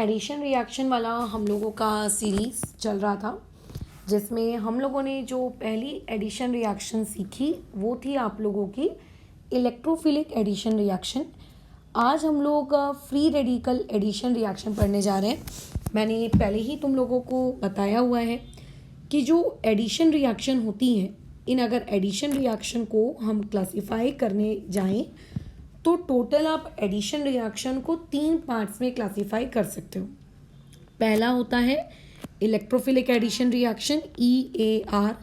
Addition reaction वाला हम लोगों का सीरीज़ चल रहा था, जिसमें हम लोगों ने जो पहली एडिशन रिएक्शन सीखी वो थी आप लोगों की इलेक्ट्रोफिलिक एडिशन रिएक्शन। आज हम लोग फ्री रेडिकल एडिशन रिएक्शन पढ़ने जा रहे हैं। मैंने पहले ही तुम लोगों को बताया हुआ है कि जो एडिशन रिएक्शन होती हैं, अगर एडिशन रिएक्शन को हम क्लासिफाई करने जाएं तो टोटल आप एडिशन रिएक्शन को 3 पार्ट्स में क्लासिफाई कर सकते हो। पहला होता है इलेक्ट्रोफिलिक एडिशन रिएक्शन EAR,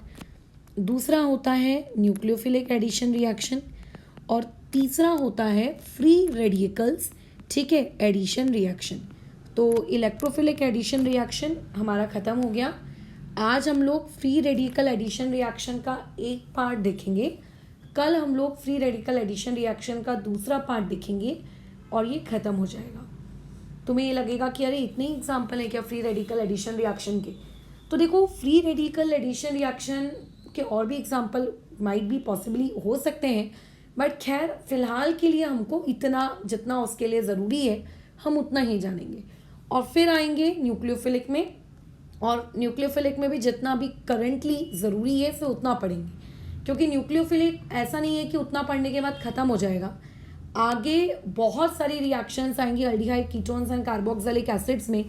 दूसरा होता है न्यूक्लियोफिलिक एडिशन रिएक्शन और तीसरा होता है फ्री रेडिकल्स, ठीक है, एडिशन रिएक्शन। तो इलेक्ट्रोफिलिक एडिशन रिएक्शन हमारा ख़त्म हो गया। आज हम लोग फ्री रेडिकल एडिशन रिएक्शन का एक पार्ट देखेंगे, कल हम लोग फ्री रेडिकल एडिशन रिएक्शन का दूसरा पार्ट देखेंगे और ये ख़त्म हो जाएगा। तुम्हें ये लगेगा कि अरे इतने ही एग्जाम्पल हैं क्या फ्री रेडिकल एडिशन रिएक्शन के? तो देखो, फ्री रेडिकल एडिशन रिएक्शन के और भी एग्जाम्पल माइट भी पॉसिबली हो सकते हैं, बट खैर फ़िलहाल के लिए हमको इतना जितना उसके लिए ज़रूरी है हम उतना ही जानेंगे। और फिर आएंगे न्यूक्लियोफिलिक में, और न्यूक्लियोफिलिक में भी जितना भी करंटली ज़रूरी है फिर उतना पढ़ेंगे, क्योंकि न्यूक्लियोफिलिक ऐसा नहीं है कि उतना पढ़ने के बाद ख़त्म हो जाएगा। आगे बहुत सारी रिएक्शंस आएंगी aldehyde ketones and carboxylic acids में,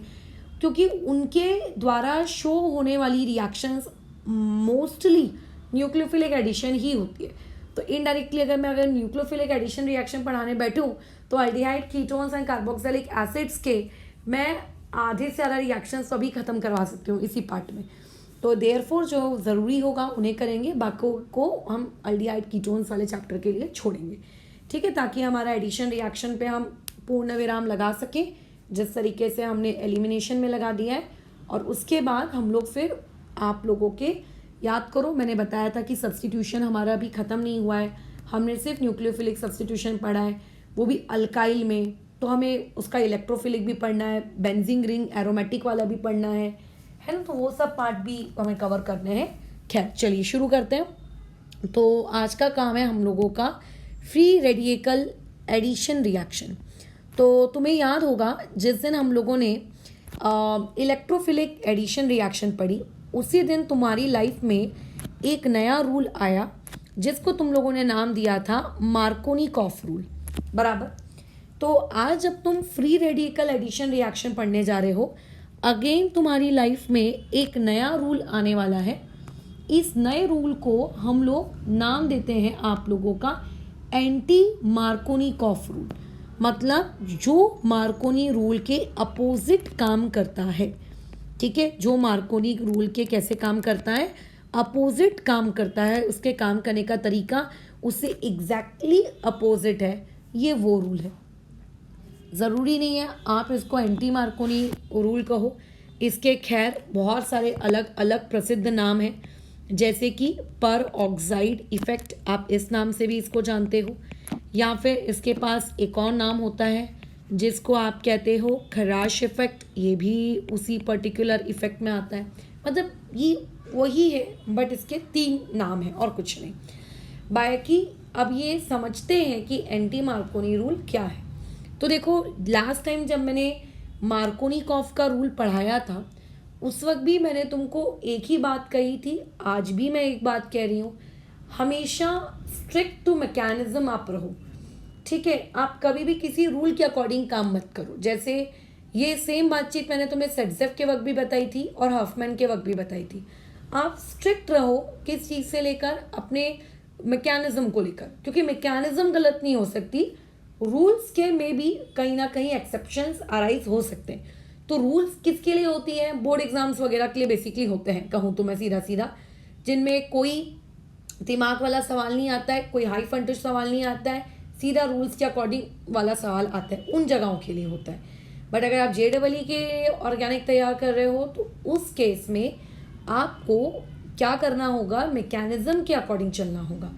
क्योंकि उनके द्वारा शो होने वाली रिएक्शंस मोस्टली न्यूक्लियोफिलिक एडिशन ही होती है। तो इनडायरेक्टली अगर न्यूक्लियोफिलिक एडिशन रिएक्शन पढ़ाने बैठूँ तो aldehyde ketones and carboxylic acids के मैं आधे से ज़्यादा रिएक्शंस तो अभी ख़त्म करवा सकती हूँ इसी पार्ट में। तो देयरफॉर जो ज़रूरी होगा उन्हें करेंगे, बाकी को हम अल्डिहाइड कीटोन्स वाले चैप्टर के लिए छोड़ेंगे, ठीक है, ताकि हमारा एडिशन रिएक्शन पे हम पूर्ण विराम लगा सकें जिस तरीके से हमने एलिमिनेशन में लगा दिया है। और उसके बाद हम लोग फिर आप लोगों के याद करो, मैंने बताया था कि सब्सटीट्यूशन हमारा अभी ख़त्म नहीं हुआ है, हमने सिर्फ न्यूक्लियोफिलिक सब्सटीट्यूशन पढ़ा है, वो भी अल्काइल में। तो हमें उसका इलेक्ट्रोफिलिक भी पढ़ना है, बेंजीन रिंग एरोमेटिक वाला भी पढ़ना है ना, तो वो सब पार्ट भी हमें कवर करने हैं। खैर चलिए शुरू करते हैं। तो आज का काम है हम लोगों का फ्री रेडिकल एडिशन रिएक्शन। तो तुम्हें याद होगा जिस दिन हम लोगों ने इलेक्ट्रोफिलिक एडिशन रिएक्शन पढ़ी, उसी दिन तुम्हारी लाइफ में एक नया रूल आया जिसको तुम लोगों ने नाम दिया था मार्कोनिकॉफ रूल, बराबर। तो आज जब तुम फ्री रेडिकल एडिशन रिएक्शन पढ़ने जा रहे हो, अगेन तुम्हारी लाइफ में एक नया रूल आने वाला है। इस नए रूल को हम लोग नाम देते हैं आप लोगों का एंटी मार्कोनिकॉफ रूल, मतलब जो मार्कोनी रूल के अपोजिट काम करता है, ठीक है। जो मार्कोनी रूल के कैसे काम करता है, अपोजिट काम करता है, उसके काम करने का तरीका उससे एग्जैक्टली अपोजिट है, ये वो रूल है। ज़रूरी नहीं है आप इसको एंटी मार्कोनी रूल कहो, इसके खैर बहुत सारे अलग अलग प्रसिद्ध नाम हैं, जैसे कि पर ऑक्साइड इफ़ेक्ट, आप इस नाम से भी इसको जानते हो, या फिर इसके पास एक और नाम होता है जिसको आप कहते हो खराश इफ़ेक्ट, ये भी उसी पर्टिकुलर इफ़ेक्ट में आता है। मतलब ये वही है, बट इसके 3 नाम हैं और कुछ नहीं। बाकी अब ये समझते हैं कि एंटी मार्कोनी रूल क्या है। तो देखो, लास्ट टाइम जब मैंने मार्कोनिकॉफ का रूल पढ़ाया था उस वक्त भी मैंने तुमको एक ही बात कही थी, आज भी मैं एक बात कह रही हूँ, हमेशा स्ट्रिक्ट टू मैकेनिज्म आप रहो, ठीक है। आप कभी भी किसी रूल के अकॉर्डिंग काम मत करो। जैसे ये सेम बातचीत मैंने तुम्हें सेट्जेफ के वक्त भी बताई थी और हफमैन के वक्त भी बताई थी। आप स्ट्रिक्ट रहो किस चीज़ से लेकर, अपने मैकेनिज्म को लेकर, क्योंकि मैकेनिज्म गलत नहीं हो सकती, रूल्स के में भी कहीं ना कहीं एक्सेप्शंस अराइज हो सकते हैं। तो रूल्स किसके लिए होती हैं? बोर्ड एग्जाम्स वगैरह के लिए बेसिकली होते हैं, कहूँ तो मैं सीधा सीधा, जिनमें कोई दिमाग वाला सवाल नहीं आता है, कोई हाई फंटिश सवाल नहीं आता है, सीधा रूल्स के अकॉर्डिंग वाला सवाल आता है, उन जगहों के लिए होता है। बट अगर आप JEE के ऑर्गेनिक तैयार कर रहे हो तो उस केस में आपको क्या करना होगा, मैकेनिज्म के अकॉर्डिंग चलना होगा,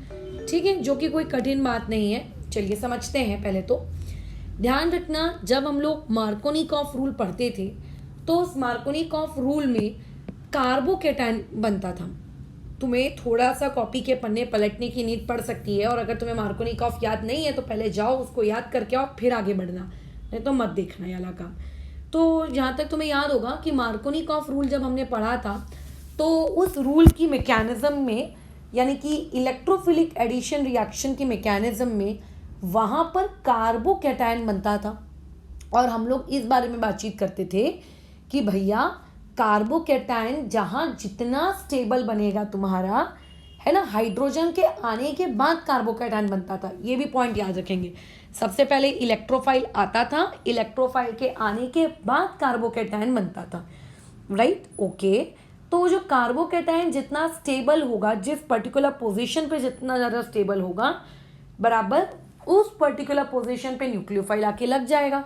ठीक है, जो कि कोई कठिन बात नहीं है। चलिए समझते हैं। पहले तो ध्यान रखना, जब हम लोग मार्कोनिकॉफ रूल पढ़ते थे तो उस मार्कोनिकॉफ रूल में कार्बोकेटायन बनता था। तुम्हें थोड़ा सा कॉपी के पन्ने पलटने की नीड पड़ सकती है, और अगर तुम्हें मार्कोनिकॉफ याद नहीं है तो पहले जाओ उसको याद करके आओ, फिर आगे बढ़ना, नहीं तो मत देखना ये वाला काम। तो जहाँ तक तुम्हें याद होगा कि मार्कोनिकॉफ रूल जब हमने पढ़ा था तो उस रूल की मैकेनिज्म में, यानी कि इलेक्ट्रोफिलिक एडिशन रिएक्शन की मैकेनिज्म में, वहाँ पर कार्बोकैटायन बनता था। और हम लोग इस बारे में बातचीत करते थे कि भैया कार्बोकैटायन जहाँ जितना स्टेबल बनेगा तुम्हारा, है ना, हाइड्रोजन के आने के बाद कार्बोकैटायन बनता था। ये भी पॉइंट याद रखेंगे। सबसे पहले इलेक्ट्रोफाइल आता था, इलेक्ट्रोफाइल के आने के बाद कार्बोकैटायन बनता था, राइट, ओके। तो जो कार्बोकैटायन जितना स्टेबल होगा, जिस पर्टिकुलर पोजीशन पे जितना ज़्यादा स्टेबल होगा, बराबर उस पर्टिकुलर पोजीशन पे न्यूक्लियोफाइल आके लग जाएगा,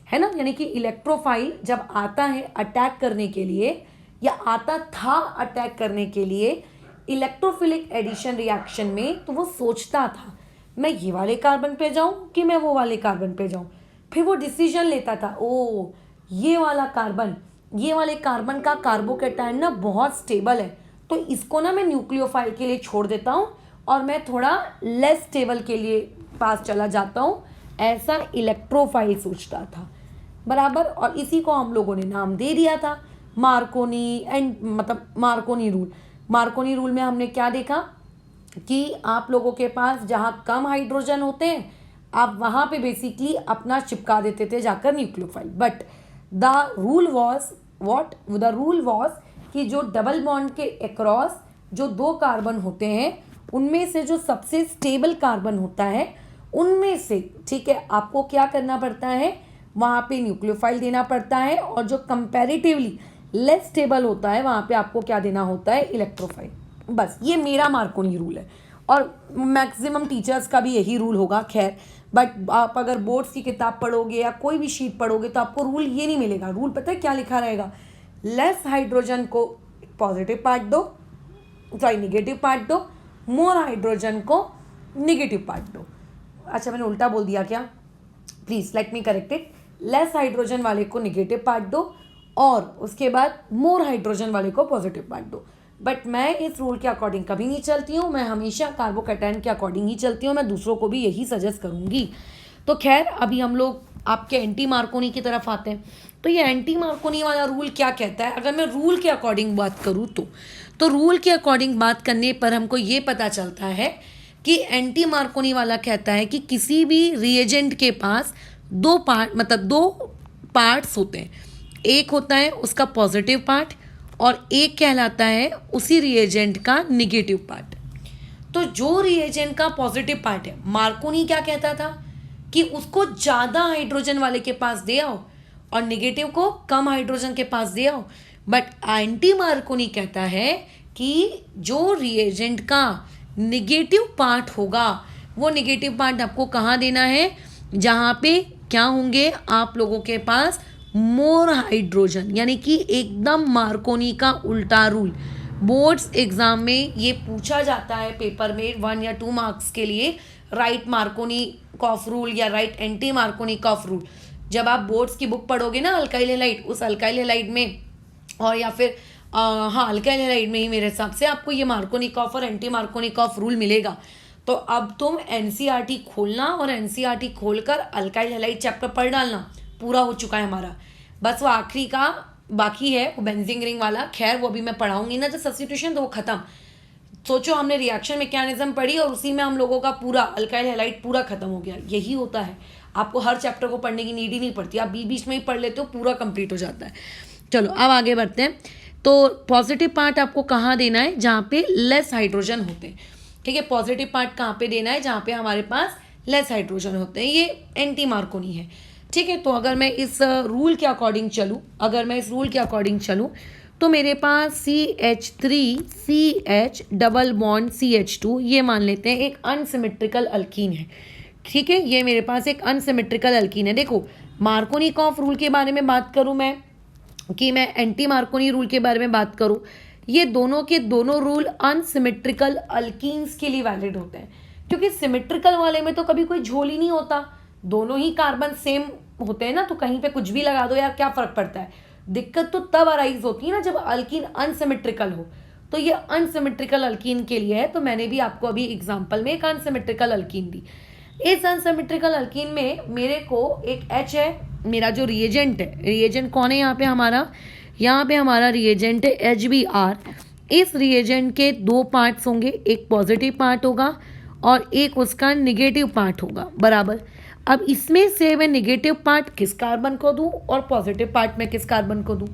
है ना। यानी कि इलेक्ट्रोफाइल जब आता है अटैक करने के लिए, या आता था अटैक करने के लिए इलेक्ट्रोफिलिक एडिशन रिएक्शन में, तो वो सोचता था मैं ये वाले कार्बन पे जाऊं कि मैं वो वाले कार्बन पे जाऊं। फिर वो डिसीजन लेता था, ओ ये वाला कार्बन, ये वाले कार्बन का कार्बोकैटायन ना बहुत स्टेबल है, तो इसको ना मैं न्यूक्लियोफाइल के लिए छोड़ देता हूँ और मैं थोड़ा लेस स्टेबल के लिए पास चला जाता हूँ। ऐसा इलेक्ट्रोफाइल सोचता था, बराबर। और इसी को हम लोगों ने नाम दे दिया था मार्कोनी मतलब मार्कोनी रूल। मार्कोनी रूल में हमने क्या देखा कि आप लोगों के पास जहाँ कम हाइड्रोजन होते हैं, आप वहाँ पे बेसिकली अपना चिपका देते थे जाकर nucleophile. But the rule was कि जो डबल बॉन्ड के अक्रॉस जो दो कार्बन होते हैं, उनमें से जो सबसे स्टेबल कार्बन होता है उनमें से, ठीक है, आपको क्या करना पड़ता है, वहाँ पे न्यूक्लियोफाइल देना पड़ता है। और जो कंपैरेटिवली लेस स्टेबल होता है वहाँ पे आपको क्या देना होता है, इलेक्ट्रोफाइल। बस ये मेरा मार्कोनी रूल है और मैक्सिमम टीचर्स का भी यही रूल होगा। खैर, बट आप अगर बोर्ड्स की किताब पढ़ोगे या कोई भी शीट पढ़ोगे तो आपको रूल ये नहीं मिलेगा। रूल पता है क्या लिखा रहेगा, लेस हाइड्रोजन को पॉजिटिव पार्ट दो, सॉरी निगेटिव पार्ट दो, मोर हाइड्रोजन को निगेटिव पार्ट दो। अच्छा मैंने उल्टा बोल दिया क्या, please let me correct it. Less hydrogen वाले को निगेटिव पार्ट दो और उसके बाद मोर हाइड्रोजन वाले को पॉजिटिव पार्ट दो। बट मैं इस रूल के अकॉर्डिंग कभी नहीं चलती हूँ, मैं हमेशा कार्बोकैटायन के अकॉर्डिंग ही चलती हूँ। मैं दूसरों को भी यही सजेस्ट करूँगी। तो खैर अभी हम लोग आपके एंटी मार्कोनी की तरफ आते हैं। तो ये एंटी मार्कोनी वाला रूल क्या कहता है, अगर मैं रूल के अकॉर्डिंग बात करूँ तो रूल के अकॉर्डिंग बात करने पर हमको ये पता चलता है कि एंटी मार्कोनी वाला कहता है कि किसी भी रिएजेंट के पास दो पार्ट्स होते हैं। एक होता है उसका पॉजिटिव पार्ट और एक कहलाता है उसी रिएजेंट का निगेटिव पार्ट। तो जो रिएजेंट का पॉजिटिव पार्ट है, मार्कोनी क्या कहता था कि उसको ज़्यादा हाइड्रोजन वाले के पास दे आओ और निगेटिव को कम हाइड्रोजन के पास दे आओ। बट एंटी मार्कोनी कहता है कि जो रिएजेंट का निगेटिव पार्ट होगा वो निगेटिव पार्ट आपको कहाँ देना है, जहाँ पे क्या होंगे आप लोगों के पास मोर हाइड्रोजन, यानी कि एकदम मार्कोनी का उल्टा रूल। बोर्ड्स एग्जाम में ये पूछा जाता है पेपर में 1 या 2 मार्क्स के लिए, राइट मार्कोनी कॉफ रूल या राइट एंटी मार्कोनी कॉफ रूल। जब आप बोर्ड्स की बुक पढ़ोगे ना अल्काइल हैलाइड, उस अल्काइल हैलाइड में और या फिर अल्काइल हैलाइड में ही मेरे हिसाब से आपको ये मार्कोनी कॉफ और एंटी मार्कोनी कॉफ रूल मिलेगा। तो अब तुम एनसीईआरटी खोलना और एनसीईआरटी खोलकर अल्काइल हैलाइड चैप्टर पढ़ डालना। पूरा हो चुका है हमारा, बस वो आखिरी का बाकी है, वो बेंजीन रिंग वाला। खैर वो भी मैं पढ़ाऊंगी ना जब सब्स्टिट्यूशन, तो वो खत्म। सोचो हमने रिएक्शन मैकेनिज्म पढ़ी और उसी में हम लोगों का पूरा अल्काइल हैलाइड पूरा खत्म हो गया। यही होता है, आपको हर चैप्टर को पढ़ने की नीड ही नहीं पड़ती, आप बीच बीच में ही पढ़ लेते हो, पूरा कंप्लीट हो जाता है। चलो अब आगे बढ़ते हैं। तो पॉजिटिव पार्ट आपको कहाँ देना है, जहाँ पे लेस हाइड्रोजन होते हैं, ठीक है। पॉजिटिव पार्ट कहाँ पे देना है, जहाँ पे हमारे पास लेस हाइड्रोजन होते हैं। ये एंटी मार्कोनी है, ठीक है। तो अगर मैं इस रूल के अकॉर्डिंग चलूँ तो मेरे पास CH3CH डबल बॉन्ड CH2 ये मान लेते हैं एक अनसिमेट्रिकल अल्कीन है, ठीक है। ये मेरे पास एक अनसिमेट्रिकल अल्कीन है। देखो मार्कोनी कॉफ रूल के बारे में बात करूँ मैं कि मैं एंटी मार्कोनी रूल के बारे में बात करूँ, ये दोनों के दोनों रूल अनसिमेट्रिकल अल्कीन्स के लिए वैलिड होते हैं, क्योंकि सिमेट्रिकल वाले में तो कभी कोई झोल ही नहीं होता, दोनों ही कार्बन सेम होते हैं ना, तो कहीं पे कुछ भी लगा दो यार क्या फर्क पड़ता है। दिक्कत तो तब अराइज होती है ना जब अल्कीन अनसिमेट्रिकल हो। तो ये अनसिमेट्रिकल अल्कीन के लिए है, तो मैंने भी आपको अभी एग्जांपल में एक अनसिमेट्रिकल अल्कीन दी। इस अनसिमेट्रिकल अल्कीन में मेरे को एक H है मेरा जो रिएजेंट है, रिएजेंट कौन है यहाँ पे हमारा, यहाँ पे हमारा रिएजेंट है HBr। इस रिएजेंट के दो पार्ट्स होंगे, एक पॉजिटिव पार्ट होगा और एक उसका निगेटिव पार्ट होगा, बराबर। अब इसमें से मैं निगेटिव पार्ट किस कार्बन को दूं और पॉजिटिव पार्ट में किस कार्बन को दूं।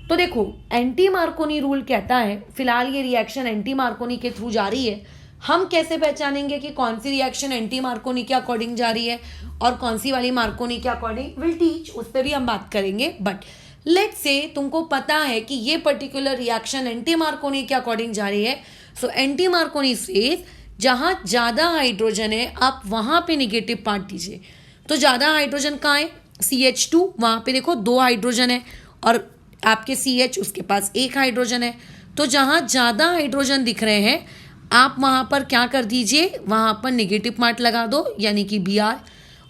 तो देखो एंटी मार्कोनी रूल कहता है, फिलहाल ये रिएक्शन एंटी मार्कोनी के थ्रू जा रही है, हम कैसे पहचानेंगे कि कौन सी रिएक्शन एंटी मार्कोनी के अकॉर्डिंग जा रही है और कौन सी वाली मार्कोनी के अकॉर्डिंग, विल टीच, उस पर भी हम बात करेंगे। बट लेट्स से तुमको पता है कि ये पर्टिकुलर रिएक्शन एंटी मार्कोनी के अकॉर्डिंग जा रही है, सो एंटी मार्कोनी सेज जहाँ ज़्यादा हाइड्रोजन है आप वहाँ पे निगेटिव पार्ट दीजिए। तो ज़्यादा हाइड्रोजन कहाँ है, CH2, वहाँ पे देखो 2 हाइड्रोजन है और आपके CH उसके पास 1 हाइड्रोजन है। तो जहाँ ज़्यादा हाइड्रोजन दिख रहे हैं आप वहाँ पर क्या कर दीजिए, वहाँ पर निगेटिव पार्ट लगा दो यानी कि Br,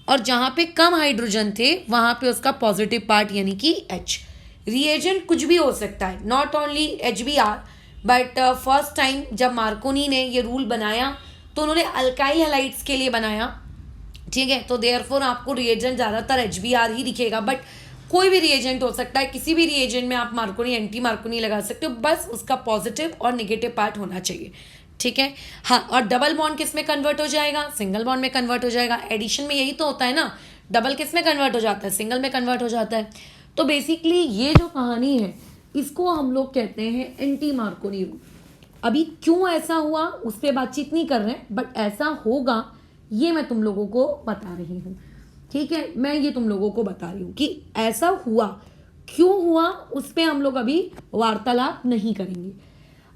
और जहाँ पे कम हाइड्रोजन थे वहाँ पे उसका पॉजिटिव पार्ट यानी कि H। रिएजेंट कुछ भी हो सकता है, not only HBr, but first time जब मार्कोनी ने ये रूल बनाया तो उन्होंने अल्काइल हैलाइड्स के लिए बनाया, ठीक है। तो देयरफॉर आपको रिएजेंट ज़्यादातर HBr ही दिखेगा, बट कोई भी रिएजेंट हो सकता है, किसी भी रिएजेंट में आप मार्कोनी एंटी मार्कोनी लगा सकते हो, बस उसका पॉजिटिव और निगेटिव पार्ट होना चाहिए, ठीक है। हाँ, और डबल बॉन्ड किस में कन्वर्ट हो जाएगा, सिंगल बॉन्ड में कन्वर्ट हो जाएगा। एडिशन में यही तो होता है ना, डबल किस में कन्वर्ट हो जाता है, सिंगल में कन्वर्ट हो जाता है। तो बेसिकली ये जो कहानी है इसको हम लोग कहते हैं एंटी मार्कोनी रूल। अभी क्यों ऐसा हुआ उस पर बातचीत नहीं कर रहे हैं, बट ऐसा होगा ये मैं तुम लोगों को बता रही हूँ, ठीक है। मैं ये तुम लोगों को बता रही हूँ कि ऐसा हुआ, क्यों हुआ उस पर हम लोग अभी वार्तालाप नहीं करेंगे।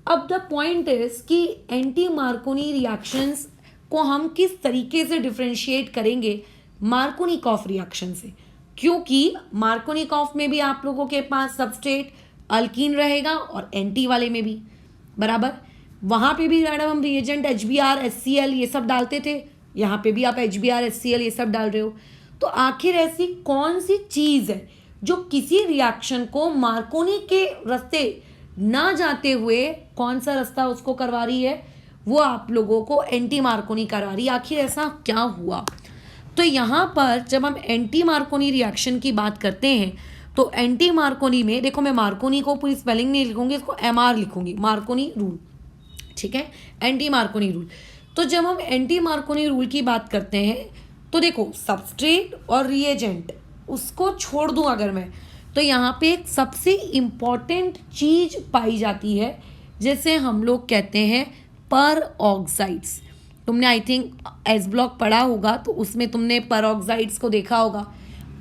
अब द पॉइंट इज कि एंटी मार्कोनी रिएक्शंस को हम किस तरीके से डिफ्रेंशिएट करेंगे मार्कोनिकॉफ रिएक्शन से, क्योंकि मार्कोनिकॉफ में भी आप लोगों के पास सबस्ट्रेट अल्कीन रहेगा और एंटी वाले में भी, बराबर। वहाँ पे भी मैडम हम रिएजेंट HBr HCl ये सब डालते थे, यहाँ पे भी आप HBr HCl ये सब डाल रहे हो। तो आखिर ऐसी कौन सी चीज़ है जो किसी रिएक्शन को मार्कोनी के रास्ते ना जाते हुए कौन सा रास्ता उसको करवा रही है, वो आप लोगों को एंटी मार्कोनी करा रही है। आखिर ऐसा क्या हुआ। तो यहाँ पर जब हम एंटी मार्कोनी रिएक्शन की बात करते हैं तो एंटी मार्कोनी में देखो, मैं मार्कोनी को पूरी स्पेलिंग नहीं लिखूंगी, इसको MR लिखूंगी, मार्कोनी रूल, ठीक है, एंटी मार्कोनी रूल। तो जब हम एंटी मार्कोनी रूल की बात करते हैं तो देखो सबस्ट्रेट और रिएजेंट उसको छोड़ दूं अगर मैं, तो यहाँ पे एक सबसे इम्पॉर्टेंट चीज पाई जाती है जैसे हम लोग कहते हैं पर ऑक्साइड्स। तुमने आई थिंक एस ब्लॉक पढ़ा होगा तो उसमें तुमने पर ऑक्साइड्स को देखा होगा,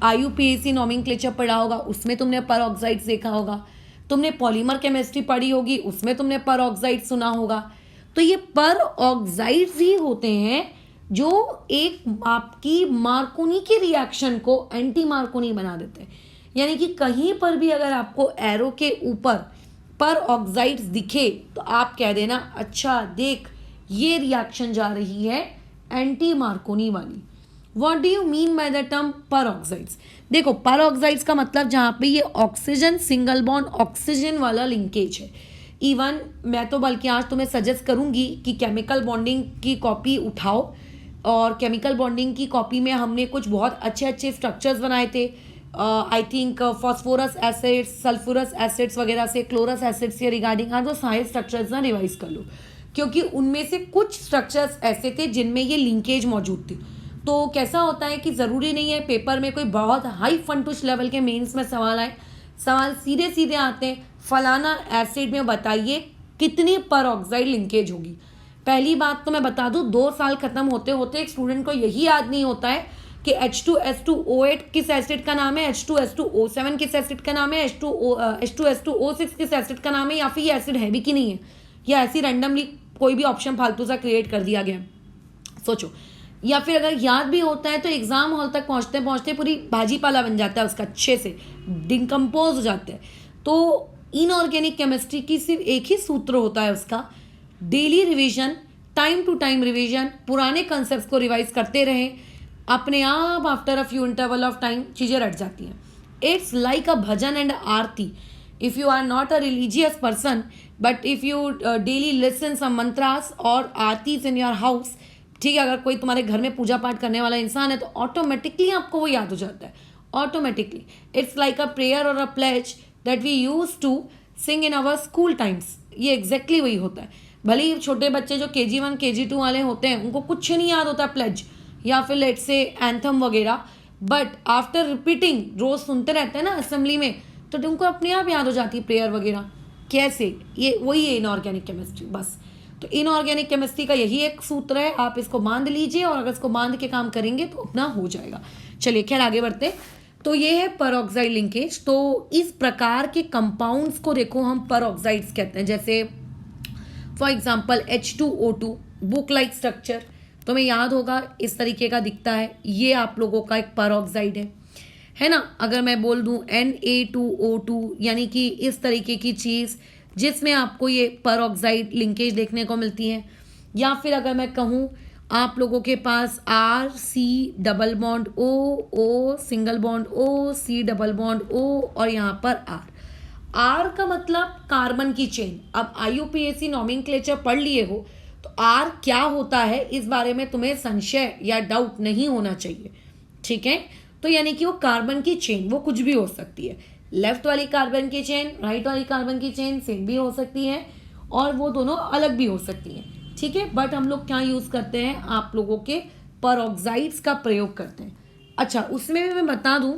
IUPAC नॉमेनक्लेचर पढ़ा होगा उसमें तुमने पर ऑक्साइड्स देखा होगा, तुमने पॉलीमर केमिस्ट्री पढ़ी होगी उसमें तुमने पर ऑक्साइड सुना होगा। तो ये पर ऑक्साइड्स ही होते हैं जो एक आपकी मार्कोनी के रिएक्शन को एंटी मार्कोनी बना देते हैं। यानी कि कहीं पर भी अगर आपको एरो के ऊपर पर ऑक्साइड्स दिखे तो आप कह देना अच्छा देख ये रिएक्शन जा रही है एंटी मार्कोनी वाली। What do you mean by the term पर ऑक्साइड्स। देखो पर ऑक्साइड्स का मतलब जहाँ पे ये ऑक्सीजन सिंगल बॉन्ड ऑक्सीजन वाला लिंकेज है। इवन मैं तो बल्कि आज तुम्हें सजेस्ट करूंगी कि केमिकल बॉन्डिंग की कॉपी उठाओ, और केमिकल बॉन्डिंग की कॉपी में हमने कुछ बहुत अच्छे अच्छे स्ट्रक्चर्स बनाए थे, I think phosphorous acids, sulphurous acids वगैरह से, क्लोरस एसिड्स से रिगार्डिंग आज वो सारे स्ट्रक्चर्स ना रिवाइज कर लो, क्योंकि उनमें से कुछ स्ट्रक्चर्स ऐसे थे जिनमें ये लिंकेज मौजूद थी। तो कैसा होता है कि ज़रूरी नहीं है पेपर में कोई बहुत हाई फंटूश लेवल के मेंस में सवाल आए, सवाल सीधे सीधे आते हैं फलाना एसिड में बताइए कितनी पर ऑक्साइड लिंकेज होगी। पहली बात तो मैं बता दूं 2 साल खत्म होते होते एक स्टूडेंट को यही याद नहीं होता है कि H2S2O8 किस एसिड का नाम है, H2S2O7 किस एसिड का नाम है, H2S2O6 किस एसिड का नाम है, या फिर ये एसिड है भी कि नहीं है, या ऐसी रैंडमली कोई भी ऑप्शन फालतू सा क्रिएट कर दिया गया, सोचो। या फिर अगर याद भी होता है तो एग्जाम हॉल तक पहुंचते पहुंचते पूरी भाजी पाला बन जाता है उसका, अच्छे से डिकम्पोज हो जाता है। तो इनऑर्गेनिक केमिस्ट्री की सिर्फ एक ही सूत्र होता है उसका, daily revision, time to time revision, पुराने कंसेप्ट को रिवाइज करते रहें, अपने आप after a few interval of time चीज़ें रट जाती हैं। It's like a bhajan and aarti. If you are not a religious person but if you daily listen some mantras और आरतीज इन योर हाउस, ठीक है, अगर कोई तुम्हारे घर में पूजा पाठ करने वाला इंसान है तो ऑटोमेटिकली आपको वो याद हो जाता है automatically. It's like a prayer और a pledge that we use to sing in our school times. ये एग्जैक्टली वही होता है। भले ही छोटे बच्चे जो KG1 KG2 वाले होते हैं उनको कुछ नहीं याद होता प्लेज या फिर लेट्स से एंथम वगैरह, बट आफ्टर रिपीटिंग रोज सुनते रहते हैं ना असेंबली में, तो तुमको अपने आप याद हो जाती है प्रेयर वगैरह। कैसे? ये वही है इनऑर्गेनिक केमिस्ट्री बस। तो इनऑर्गेनिक केमिस्ट्री का यही एक सूत्र है, आप इसको बांध लीजिए और अगर इसको बांध के काम करेंगे तो अपना हो जाएगा। चलिए खैर आगे बढ़ते हैं। तो ये है परऑक्साइड लिंकेज। तो इस प्रकार के कंपाउंड्स को देखो हम परऑक्साइड्स कहते हैं। जैसे for example H2O2 book like structure, तुम्हें याद होगा इस तरीके का दिखता है, ये आप लोगों का एक परऑक्साइड है ना। अगर मैं बोल दूं Na2O2 यानी कि इस तरीके की चीज़ जिसमें आपको ये परऑक्साइड लिंकेज देखने को मिलती है। या फिर अगर मैं कहूँ आप लोगों के पास RC double bond O single bond OC double bond O और यहाँ पर R का मतलब कार्बन की चेन। अब IUPAC नॉमेनक्लेचर पढ़ लिए हो तो R क्या होता है इस बारे में तुम्हें संशय या डाउट नहीं होना चाहिए, ठीक है। तो यानी कि वो कार्बन की चेन, वो कुछ भी हो सकती है। लेफ्ट वाली कार्बन की चेन, राइट वाली कार्बन की चेन सेम भी हो सकती है और वो दोनों अलग भी हो सकती हैं, ठीक है। बट हम लोग क्या यूज़ करते हैं, आप लोगों के परऑक्साइड्स का प्रयोग करते हैं। अच्छा, उसमें भी मैं बता दूं,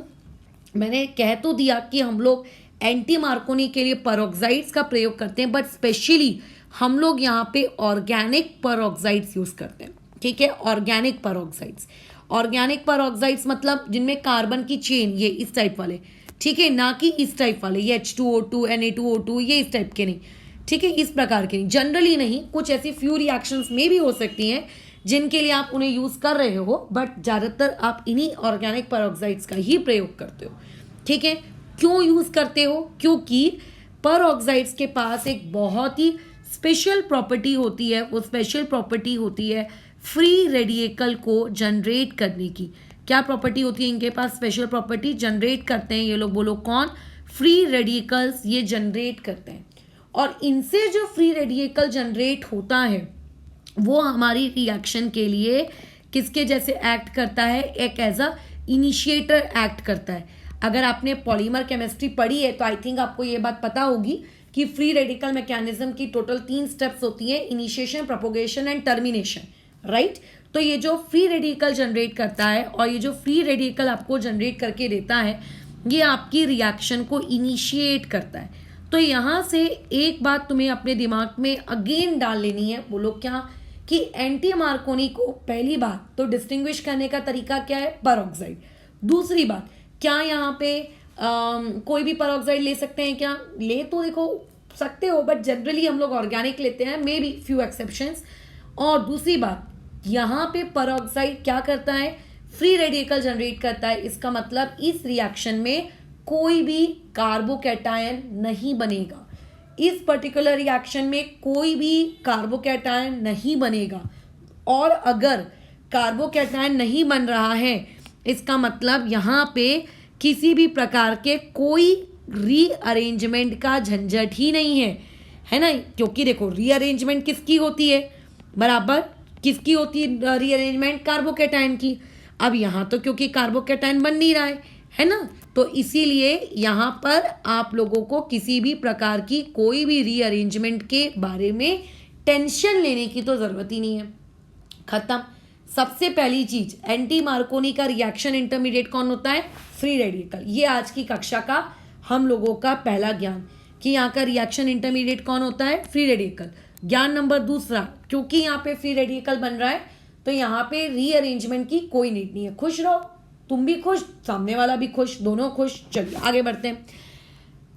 मैंने कह तो दिया कि हम लोग एंटी मार्कोनी के लिए परऑक्साइड्स का प्रयोग करते हैं, बट स्पेशली हम लोग यहाँ पे ऑर्गेनिक परऑक्साइड्स यूज़ करते हैं, ठीक है। ऑर्गेनिक परऑक्साइड्स, ऑर्गेनिक परऑक्साइड्स मतलब जिनमें कार्बन की चेन, ये इस टाइप वाले, ठीक है, ना कि इस टाइप वाले, ये H2O2 Na2O2 ये इस टाइप के नहीं, ठीक है, इस प्रकार के नहीं, जनरली नहीं। कुछ ऐसी फ्यू रिएक्शंस में भी हो सकती हैं जिनके लिए आप उन्हें यूज़ कर रहे हो, बट ज़्यादातर आप इन्हीं ऑर्गेनिक परऑक्साइड्स का ही प्रयोग करते हो, ठीक है। क्यों यूज़ करते हो? क्योंकि परऑक्साइड्स के पास एक बहुत ही स्पेशल प्रॉपर्टी होती है। वो स्पेशल प्रॉपर्टी होती है फ्री रेडिकल को जनरेट करने की। क्या प्रॉपर्टी होती है इनके पास? स्पेशल प्रॉपर्टी जनरेट करते हैं ये लोग। बोलो कौन? फ्री रेडिकल्स ये जनरेट करते हैं। और इनसे जो फ्री रेडिकल जनरेट होता है वो हमारी रिएक्शन के लिए किसके जैसे एक्ट करता है? एक एज अ इनिशिएटर एक्ट करता है। अगर आपने पॉलीमर केमिस्ट्री पढ़ी है तो आई थिंक आपको ये बात पता होगी कि फ्री रेडिकल मैकेनिज्म की टोटल 3 स्टेप्स होती हैं, initiation, propagation and termination, right. तो ये जो फ्री रेडिकल जनरेट करता है और ये जो फ्री रेडिकल आपको जनरेट करके देता है, ये आपकी रिएक्शन को इनिशिएट करता है। तो यहाँ से एक बात तुम्हें अपने दिमाग में अगेन डाल लेनी है। बोलो क्या? कि एंटी मार्कोनी को पहली बात तो डिस्टिंग्विश करने का तरीका क्या है? परऑक्साइड। दूसरी बात, क्या यहाँ पे कोई भी परऑक्साइड ले सकते हैं क्या? ले तो देखो सकते हो, बट जनरली हम लोग ऑर्गेनिक लेते हैं, मे बी फ्यू एक्सेप्शंस। और दूसरी बात, यहाँ पे परऑक्साइड क्या करता है? फ्री रेडिकल जनरेट करता है। इसका मतलब इस रिएक्शन में कोई भी कार्बोकैटायन नहीं बनेगा। इस पर्टिकुलर रिएक्शन में कोई भी कार्बोकैटायन नहीं बनेगा। और अगर कार्बोकैटायन नहीं बन रहा है, इसका मतलब यहाँ पे किसी भी प्रकार के कोई रीअरेंजमेंट का झंझट ही नहीं है ना। क्योंकि देखो रीअरेंजमेंट किसकी होती है? बराबर किसकी होती है रीअरेंजमेंट? कार्बोकैटायन की। अब यहाँ तो क्योंकि कार्बोकैटायन बन नहीं रहा है ना, तो इसीलिए यहाँ पर आप लोगों को किसी भी प्रकार की कोई भी रीअरेंजमेंट के बारे में टेंशन लेने की तो ज़रूरत ही नहीं है। खत्म। सबसे पहली चीज, एंटी मार्कोनी का रिएक्शन इंटरमीडिएट कौन होता है? Free radical. ये आज की कक्षा का हम लोगों का पहला ज्ञान कि यहाँ का रिएक्शन इंटरमीडिएट कौन होता है? Free radical. ज्ञान नंबर दूसरा, क्योंकि यहाँ पे फ्री रेडिकल बन रहा है तो यहाँ पे रीअरेंजमेंट की कोई नीड नहीं है। खुश रहो, तुम भी खुश, सामने वाला भी खुश, दोनों खुश। चलिए आगे बढ़ते हैं,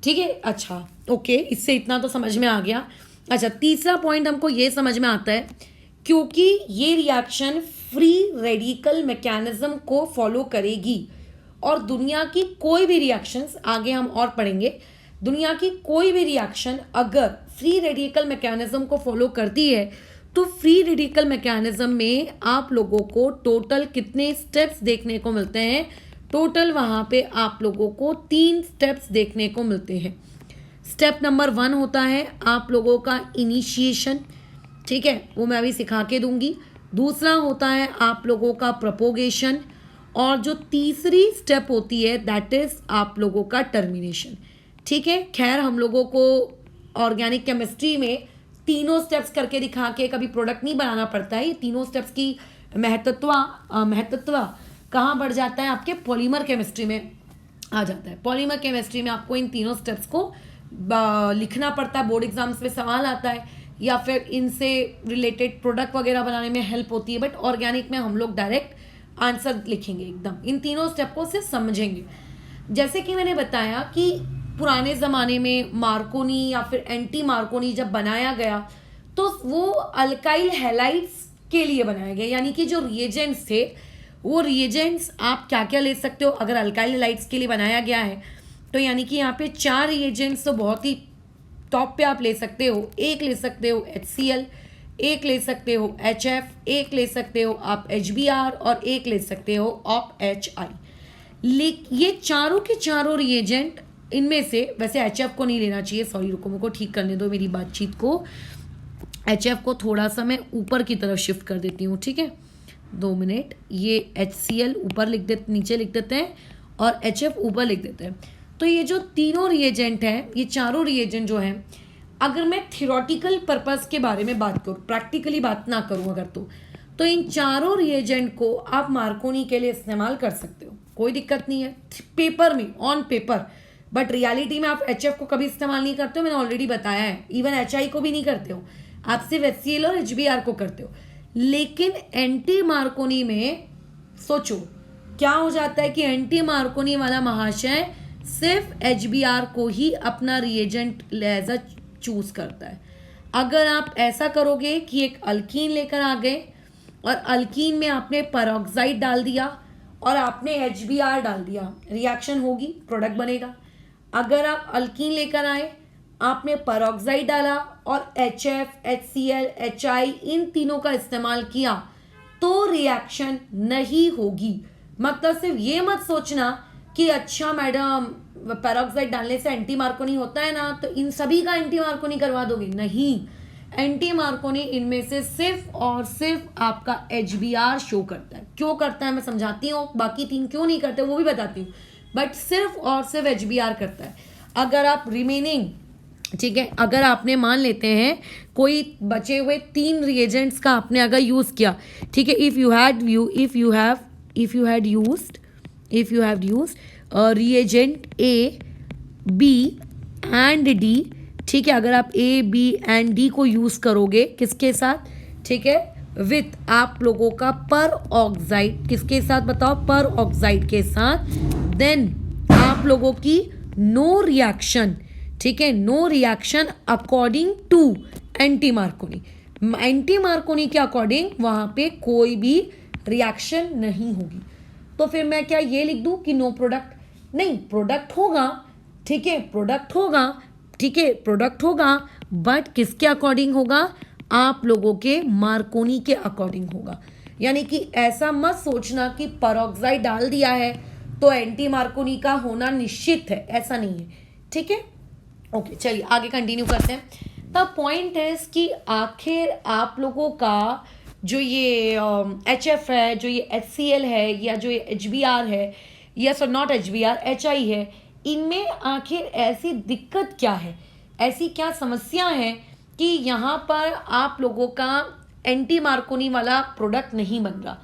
ठीक है। अच्छा ओके, इससे इतना तो समझ में आ गया। अच्छा, तीसरा पॉइंट हमको ये समझ में आता है, क्योंकि ये रिएक्शन फ्री रेडिकल मैकेनिज्म को फॉलो करेगी और दुनिया की कोई भी रिएक्शंस, आगे हम और पढ़ेंगे, दुनिया की कोई भी रिएक्शन अगर फ्री रेडिकल मैकेनिज्म को फॉलो करती है तो फ्री रेडिकल मैकेनिज्म में आप लोगों को टोटल कितने स्टेप्स देखने को मिलते हैं? टोटल वहाँ पे आप लोगों को 3 स्टेप्स देखने को मिलते हैं। स्टेप नंबर 1 होता है आप लोगों का इनिशिएशन, ठीक है, वो मैं अभी सिखा के दूंगी। दूसरा होता है आप लोगों का प्रोपोगेशन और जो तीसरी स्टेप होती है दैट इज आप लोगों का टर्मिनेशन। ठीक है, खैर हम लोगों को ऑर्गेनिक केमिस्ट्री में तीनों स्टेप्स करके दिखा के कभी प्रोडक्ट नहीं बनाना पड़ता है। ये तीनों स्टेप्स की महत्व कहाँ बढ़ जाता है, आपके पॉलीमर केमिस्ट्री में आ जाता है। पॉलीमर केमिस्ट्री में आपको इन तीनों स्टेप्स को लिखना पड़ता है, बोर्ड एग्जाम्स में सवाल आता है, या फिर इनसे रिलेटेड प्रोडक्ट वगैरह बनाने में हेल्प होती है। बट ऑर्गेनिक में हम लोग डायरेक्ट आंसर लिखेंगे, एकदम इन तीनों स्टेप को से समझेंगे। जैसे कि मैंने बताया कि पुराने ज़माने में मार्कोनी या फिर एंटी मार्कोनी जब बनाया गया तो वो अल्काइल हैलाइड्स के लिए बनाया गया, यानी कि जो रिएजेंट्स थे वो रिएजेंट्स आप क्या क्या ले सकते हो अगर अल्काइल हैलाइड्स के लिए बनाया गया है तो, यानी कि यहाँ पे 4 रिएजेंट्स तो बहुत ही टॉप पे आप ले सकते हो। एक ले सकते हो HCl, एक ले सकते हो HF, एक ले सकते हो आप HBr और एक ले सकते हो आप HI। ये चारों के चारों रिएजेंट, इनमें से वैसे HF को नहीं लेना चाहिए, सॉरी रुको मुझको ठीक करने दो मेरी बातचीत को। HF को थोड़ा सा मैं ऊपर की तरफ शिफ्ट कर देती हूँ, ठीक है 2 मिनट। ये HCl ऊपर नीचे लिख देते हैं और HF ऊपर लिख देते हैं। तो ये जो तीनों रिएजेंट हैं, ये चारों रिएजेंट जो हैं, अगर मैं थियोरेटिकल पर्पस के बारे में बात करूँ, प्रैक्टिकली बात ना करूँ अगर तो इन चारों रिएजेंट को आप मार्कोनी के लिए इस्तेमाल कर सकते हो, कोई दिक्कत नहीं है पेपर में, ऑन पेपर। बट रियलिटी में आप HF को कभी इस्तेमाल नहीं करते हो, मैंने ऑलरेडी बताया है। इवन HI को भी नहीं करते हो, आप सिर्फ HCl और HBr को करते हो। लेकिन एंटी मार्कोनी में सोचो क्या हो जाता है कि एंटी मार्कोनी वाला महाशय सिर्फ HBr को ही अपना रिएजेंट एज अ चूज करता है। अगर आप ऐसा करोगे कि एक अल्कीन लेकर आ गए और अल्कीन में आपने पेरोक्साइड डाल दिया और आपने HBr डाल दिया, रिएक्शन होगी, प्रोडक्ट बनेगा। अगर आप अल्कीन लेकर आए, आपने पेरोक्साइड डाला और HF, HCl, HI इन तीनों का इस्तेमाल किया तो रिएक्शन नहीं होगी। मतलब सिर्फ ये मत सोचना कि अच्छा मैडम पेरोक्साइड डालने से एंटी मार्कोनी होता है ना, तो इन सभी का एंटी मार्कोनी करवा दोगे, नहीं। एंटी मार्कोनी इनमें से सिर्फ और सिर्फ आपका HBr शो करता है। क्यों करता है मैं समझाती हूँ, बाकी 3 क्यों नहीं करते वो भी बताती हूँ, बट सिर्फ और सिर्फ HBr करता है। अगर आप रिमेनिंग, ठीक है, अगर आपने मान लेते हैं कोई बचे हुए 3 रिएजेंट्स का आपने अगर यूज किया, ठीक है, if you had used reagent A, B and D, ठीक है, अगर आप A, B एंड D को यूज करोगे किसके साथ, ठीक है, विथ आप लोगों का पर ऑक्साइड, किसके साथ बताओ, पर ऑक्साइड के साथ, देन आप लोगों की नो रिएक्शन, ठीक है, no reaction according to anti Markovnikov. Anti Markovnikov के अकॉर्डिंग वहां पे कोई भी रिएक्शन नहीं होगी। तो फिर मैं क्या ये लिख दूं कि नो प्रोडक्ट? नहीं, प्रोडक्ट होगा, ठीक है, प्रोडक्ट होगा, बट किसके अकॉर्डिंग होगा, आप लोगों के मार्कोनी के अकॉर्डिंग होगा। यानी कि ऐसा मत सोचना कि पेरोक्साइड डाल दिया है तो एंटी मार्कोनी का होना निश्चित है, ऐसा नहीं है, ठीक है। ओके, चलिए आगे कंटिन्यू करते हैं। द पॉइंट इज कि आखिर आप लोगों का जो ये HF है, जो ये HCl है, या जो ये HBr है, या सो नॉट HBr, HI है, इनमें आखिर ऐसी दिक्कत क्या है, ऐसी क्या समस्या है कि यहाँ पर आप लोगों का एंटी मार्कोनी वाला प्रोडक्ट नहीं बन रहा।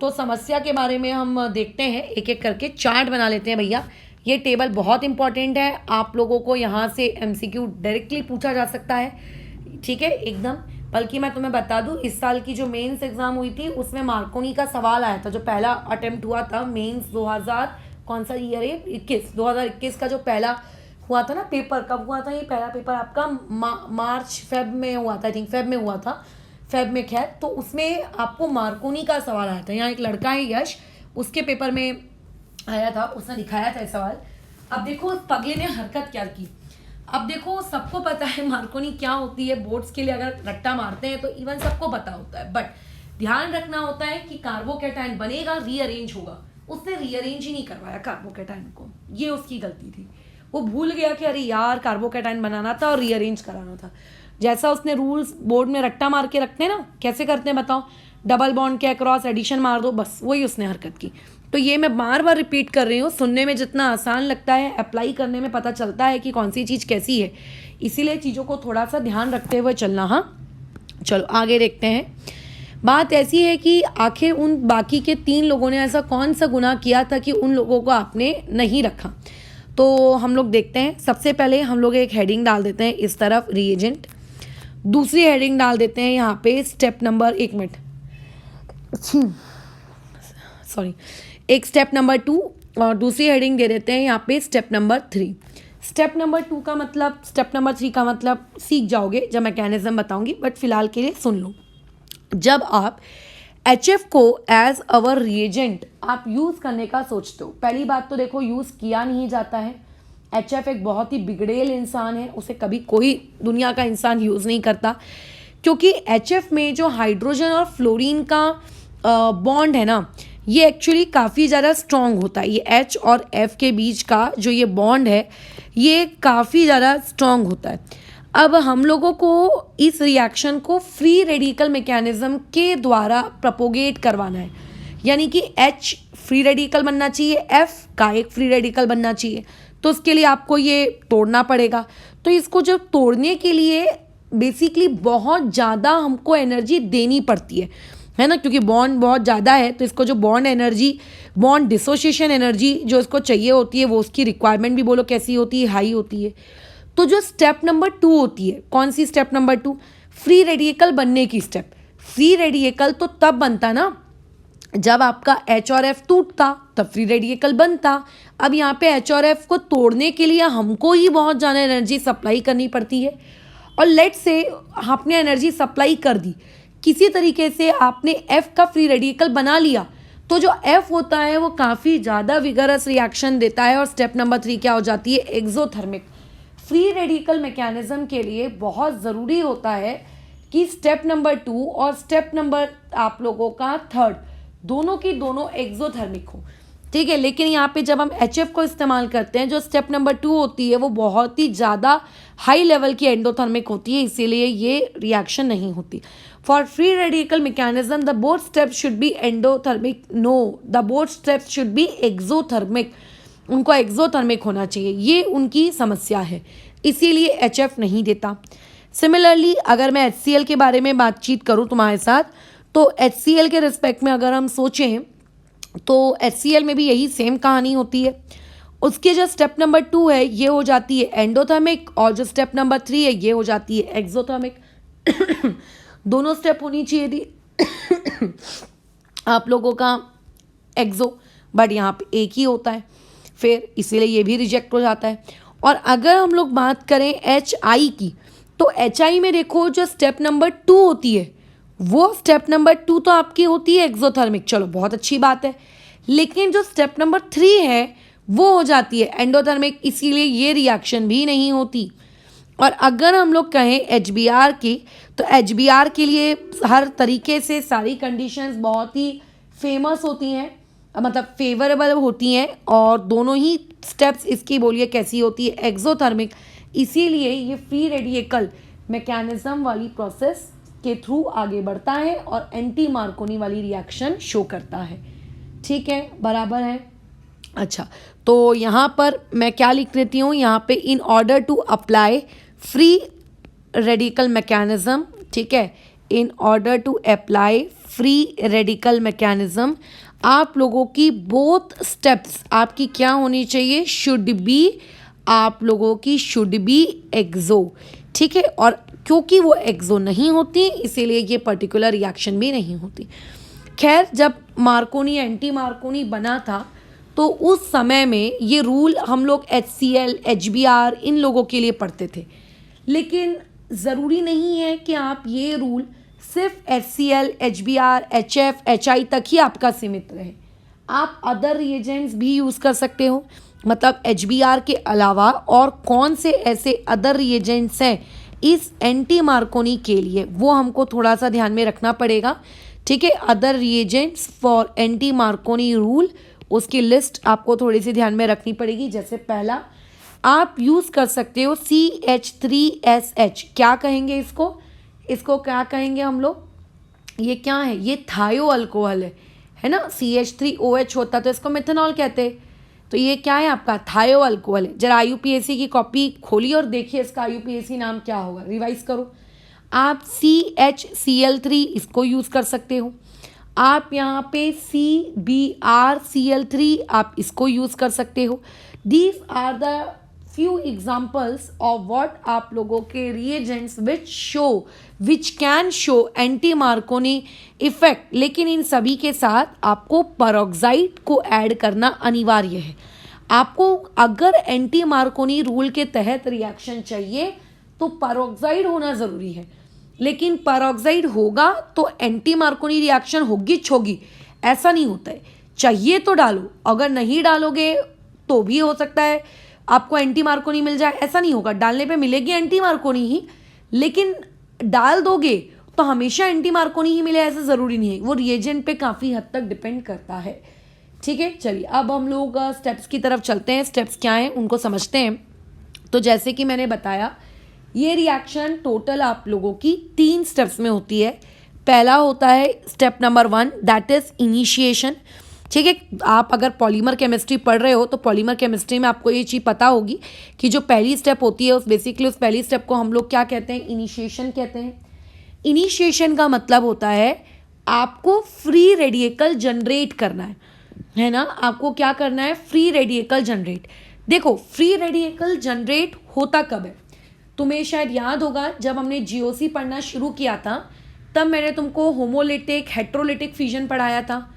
तो समस्या के बारे में हम देखते हैं, एक एक करके चार्ट बना लेते हैं भैया। ये टेबल बहुत इंपॉर्टेंट है, आप लोगों को यहाँ से MCQ डायरेक्टली पूछा जा सकता है, ठीक है, एकदम। बल्कि मैं तुम्हें बता दूं, इस साल की जो मेंस एग्जाम हुई थी उसमें मार्कोनी का सवाल आया था। जो पहला अटेम्प्ट हुआ था मेंस 2000 कौन सा ईयर है, 2021 का जो पहला हुआ था ना पेपर, कब हुआ था ये पहला पेपर आपका, मार्च फेब में हुआ था, आई थिंक फेब में हुआ था, फेब में, खैर। तो उसमें आपको मार्कोनी का सवाल आया था। यहाँ एक लड़का है यश, उसके पेपर में आया था, उसने दिखाया था सवाल। अब देखो उस पगले ने हरकत क्या की। अब देखो सबको पता है मार्कोनी क्या होती है, बोर्ड्स के लिए अगर रट्टा मारते हैं तो इवन सबको पता होता है, बट ध्यान रखना होता है कि कार्बोकैटायन बनेगा, रीअरेंज होगा। उसने रीअरेंज ही नहीं करवाया कार्बोकैटायन को, ये उसकी गलती थी। वो भूल गया कि अरे यार कार्बोकैटायन बनाना था और रीअरेंज कराना था। जैसा उसने रूल्स बोर्ड में रट्टा मार के रखते हैं ना, कैसे करते हैं बताओ, डबल बॉन्ड के अक्रॉस एडिशन मार दो, बस वही उसने हरकत की। तो ये मैं बार बार रिपीट कर रही हूँ, सुनने में जितना आसान लगता है अप्लाई करने में पता चलता है कि कौन सी चीज़ कैसी है, इसीलिए चीज़ों को थोड़ा सा ध्यान रखते हुए चलना। हाँ चलो आगे देखते हैं। बात ऐसी है कि आखिर उन बाकी के 3 लोगों ने ऐसा कौन सा गुनाह किया था कि उन लोगों को आपने नहीं रखा। तो हम लोग देखते हैं। सबसे पहले हम लोग एक हेडिंग डाल देते हैं इस तरफ रिएजेंट, दूसरी हेडिंग डाल देते हैं यहाँ पे स्टेप नंबर, एक मिनट सॉरी, एक स्टेप नंबर 2 और दूसरी हेडिंग दे देते हैं यहाँ पे स्टेप नंबर 3। स्टेप नंबर 2 का मतलब, स्टेप नंबर 3 का मतलब सीख जाओगे जब मैकेनिज्म बताऊंगी, बट फिलहाल के लिए सुन लो। जब आप HF को एज अवर रिएजेंट आप यूज़ करने का सोचते हो, पहली बात तो देखो यूज़ किया नहीं जाता है। HF एक बहुत ही बिगड़ेल इंसान है, उसे कभी कोई दुनिया का इंसान यूज़ नहीं करता, क्योंकि HF में जो हाइड्रोजन और फ्लोरीन का बॉन्ड है ना, ये एक्चुअली काफ़ी ज़्यादा स्ट्रॉन्ग होता है। ये H और F के बीच का जो ये बॉन्ड है ये काफ़ी ज़्यादा स्ट्रॉन्ग होता है। अब हम लोगों को इस रिएक्शन को फ्री रेडिकल मैकेनिज्म के द्वारा प्रोपोगेट करवाना है, यानी कि H फ्री रेडिकल बनना चाहिए, F का एक फ्री रेडिकल बनना चाहिए, तो उसके लिए आपको ये तोड़ना पड़ेगा। तो इसको जब तोड़ने के लिए बेसिकली बहुत ज़्यादा हमको एनर्जी देनी पड़ती है ना, क्योंकि बॉन्ड बहुत ज़्यादा है, तो इसको जो bond energy, bond dissociation energy जो इसको चाहिए होती है, वो उसकी रिक्वायरमेंट भी बोलो कैसी होती है, हाई होती है। तो जो स्टेप नंबर 2 होती है, कौन see step number 2, free radical बनने की स्टेप। फ्री रेडिकल तो तब बनता ना जब आपका H और F टूटता, तब फ्री रेडिकल बनता। अब यहाँ पे H और F को तोड़ने के लिए हमको ही बहुत ज़्यादा एनर्जी सप्लाई करनी पड़ती है, और लेट से आपने एनर्जी सप्लाई कर दी, किसी तरीके से आपने F का फ्री रेडिकल बना लिया, तो जो F होता है वो काफ़ी ज़्यादा विगरस रिएक्शन देता है, और स्टेप नंबर 3 क्या हो जाती है, एक्सोथर्मिक। फ्री रेडिकल मैकेनिज्म के लिए बहुत ज़रूरी होता है कि स्टेप नंबर 2 और स्टेप नंबर आप लोगों का 3 दोनों की दोनों एक्सोथर्मिक हो, ठीक है। लेकिन यहाँ पे जब हम HF को इस्तेमाल करते हैं, जो स्टेप नंबर 2 होती है वो बहुत ही ज़्यादा हाई लेवल की एंडोथर्मिक होती है, इसीलिए ये रिएक्शन नहीं होती। For free radical mechanism the both steps should be endothermic, no, the both steps should be exothermic, उनको एक्सोथर्मिक होना चाहिए, ये उनकी समस्या है, इसीलिए HF नहीं देता। सिमिलरली अगर मैं HCl के बारे में बातचीत करूँ तुम्हारे साथ, तो HCl के रिस्पेक्ट में अगर हम सोचें तो HCl में भी यही सेम कहानी होती है। उसके जो स्टेप नंबर 2 है ये हो जाती है एंडोथर्मिक, और जो स्टेप नंबर 3 है ये हो जाती है एक्सोथर्मिक। दोनों स्टेप होनी चाहिए थी आप लोगों का एक्सो, बट यहाँ पे एक ही होता है, फिर इसीलिए ये भी रिजेक्ट हो जाता है। और अगर हम लोग बात करें HI की, तो HI में देखो जो स्टेप नंबर 2 होती है वो स्टेप नंबर 2 तो आपकी होती है एक्सोथर्मिक, चलो बहुत अच्छी बात है, लेकिन जो स्टेप नंबर 3 है वो हो जाती है एंडोथर्मिक, इसीलिए ये रिएक्शन भी नहीं होती। और अगर हम लोग कहें HBr की, तो HBr के लिए हर तरीके से सारी कंडीशंस बहुत ही फेमस होती हैं, मतलब फेवरेबल होती हैं, और दोनों ही स्टेप्स इसकी बोलिए कैसी होती है, एक्सोथर्मिक, इसीलिए ये फ्री रेडिकल मैकेनिज्म वाली प्रोसेस के थ्रू आगे बढ़ता है और एंटी मार्कोनी वाली रिएक्शन शो करता है, ठीक है, बराबर है। अच्छा, तो यहाँ पर मैं क्या लिख देती हूँ, यहाँ पे in order to apply free radical mechanism, ठीक है, in order to apply free radical mechanism आप लोगों की बोथ स्टेप्स आपकी क्या होनी चाहिए, शुड बी, आप लोगों की शुड बी एक्सो, ठीक है। और क्योंकि वो एक्सो नहीं होती इसीलिए ये पर्टिकुलर रिएक्शन भी नहीं होती। खैर, जब मार्कोनी एंटी मार्कोनी बना था तो उस समय में ये रूल हम लोग HCl HBr इन लोगों के लिए पढ़ते थे, लेकिन ज़रूरी नहीं है कि आप ये रूल सिर्फ HCl HBr HF HI तक ही आपका सीमित रहे, आप अदर रिएजेंट्स भी यूज़ कर सकते हो। मतलब HBr के अलावा और कौन से ऐसे अदर रिएजेंट्स हैं इस एंटी मार्कोनी के लिए, वो हमको थोड़ा सा ध्यान में रखना पड़ेगा, ठीक है। Other reagents for anti Markovnikov rule, उसकी लिस्ट आपको थोड़ी सी ध्यान में रखनी पड़ेगी। जैसे पहला आप यूज़ कर सकते हो CH3SH, क्या कहेंगे इसको, इसको क्या कहेंगे हम लोग, ये क्या है, ये थायो अल्कोहल है, है ना, CH3OH होता तो इसको मिथेनॉल कहते। तो ये क्या है आपका थायो अल्कोहल है। जरा IUPAC की कॉपी खोलिए और देखिए इसका IUPAC नाम क्या होगा, रिवाइज करो। आप CHCl3 इसको यूज़ कर सकते हो, आप यहाँ पे CBrCl3 आप इसको यूज़ कर सकते हो। These are the few examples of what आप लोगों के reagents which can show anti Markovnikov effect. लेकिन इन सभी के साथ आपको पेरोक्साइड को ऐड करना अनिवार्य है। आपको अगर एंटी मार्कोनी रूल के तहत रिएक्शन चाहिए तो पेरोक्साइड होना ज़रूरी है, लेकिन पेरोक्साइड होगा तो एंटी मार्कोनी रिएक्शन होगी ऐसा नहीं होता है। चाहिए तो डालो, अगर नहीं डालोगे तो भी हो सकता है आपको एंटी मार्कोनी मिल जाए, ऐसा नहीं होगा। डालने पे मिलेगी एंटी मार्कोनी ही, लेकिन डाल दोगे तो हमेशा एंटी मार्कोनी ही मिले ऐसा ज़रूरी नहीं है। वो रिएजेंट पे काफ़ी हद तक डिपेंड करता है। ठीक है, चलिए अब हम लोग स्टेप्स की तरफ चलते हैं। स्टेप्स क्या हैं उनको समझते हैं। तो जैसे कि मैंने बताया, ये रिएक्शन टोटल आप लोगों की 3 स्टेप्स में होती है। पहला होता है step number 1, that is initiation. ठीक है, आप अगर पॉलीमर केमिस्ट्री पढ़ रहे हो तो पॉलीमर केमिस्ट्री में आपको ये चीज़ पता होगी कि जो पहली स्टेप होती है उस पहली स्टेप को हम लोग क्या कहते हैं, इनिशिएशन कहते हैं। इनिशिएशन का मतलब होता है आपको फ्री रेडिकल जनरेट करना है ना। आपको क्या करना है, फ्री रेडिकल जनरेट। देखो फ्री रेडिकल जनरेट होता कब है, तुम्हें शायद याद होगा जब हमने GOC पढ़ना शुरू किया था तब मैंने तुमको होमोलिटिक हेट्रोलिटिक फ्यूजन पढ़ाया था।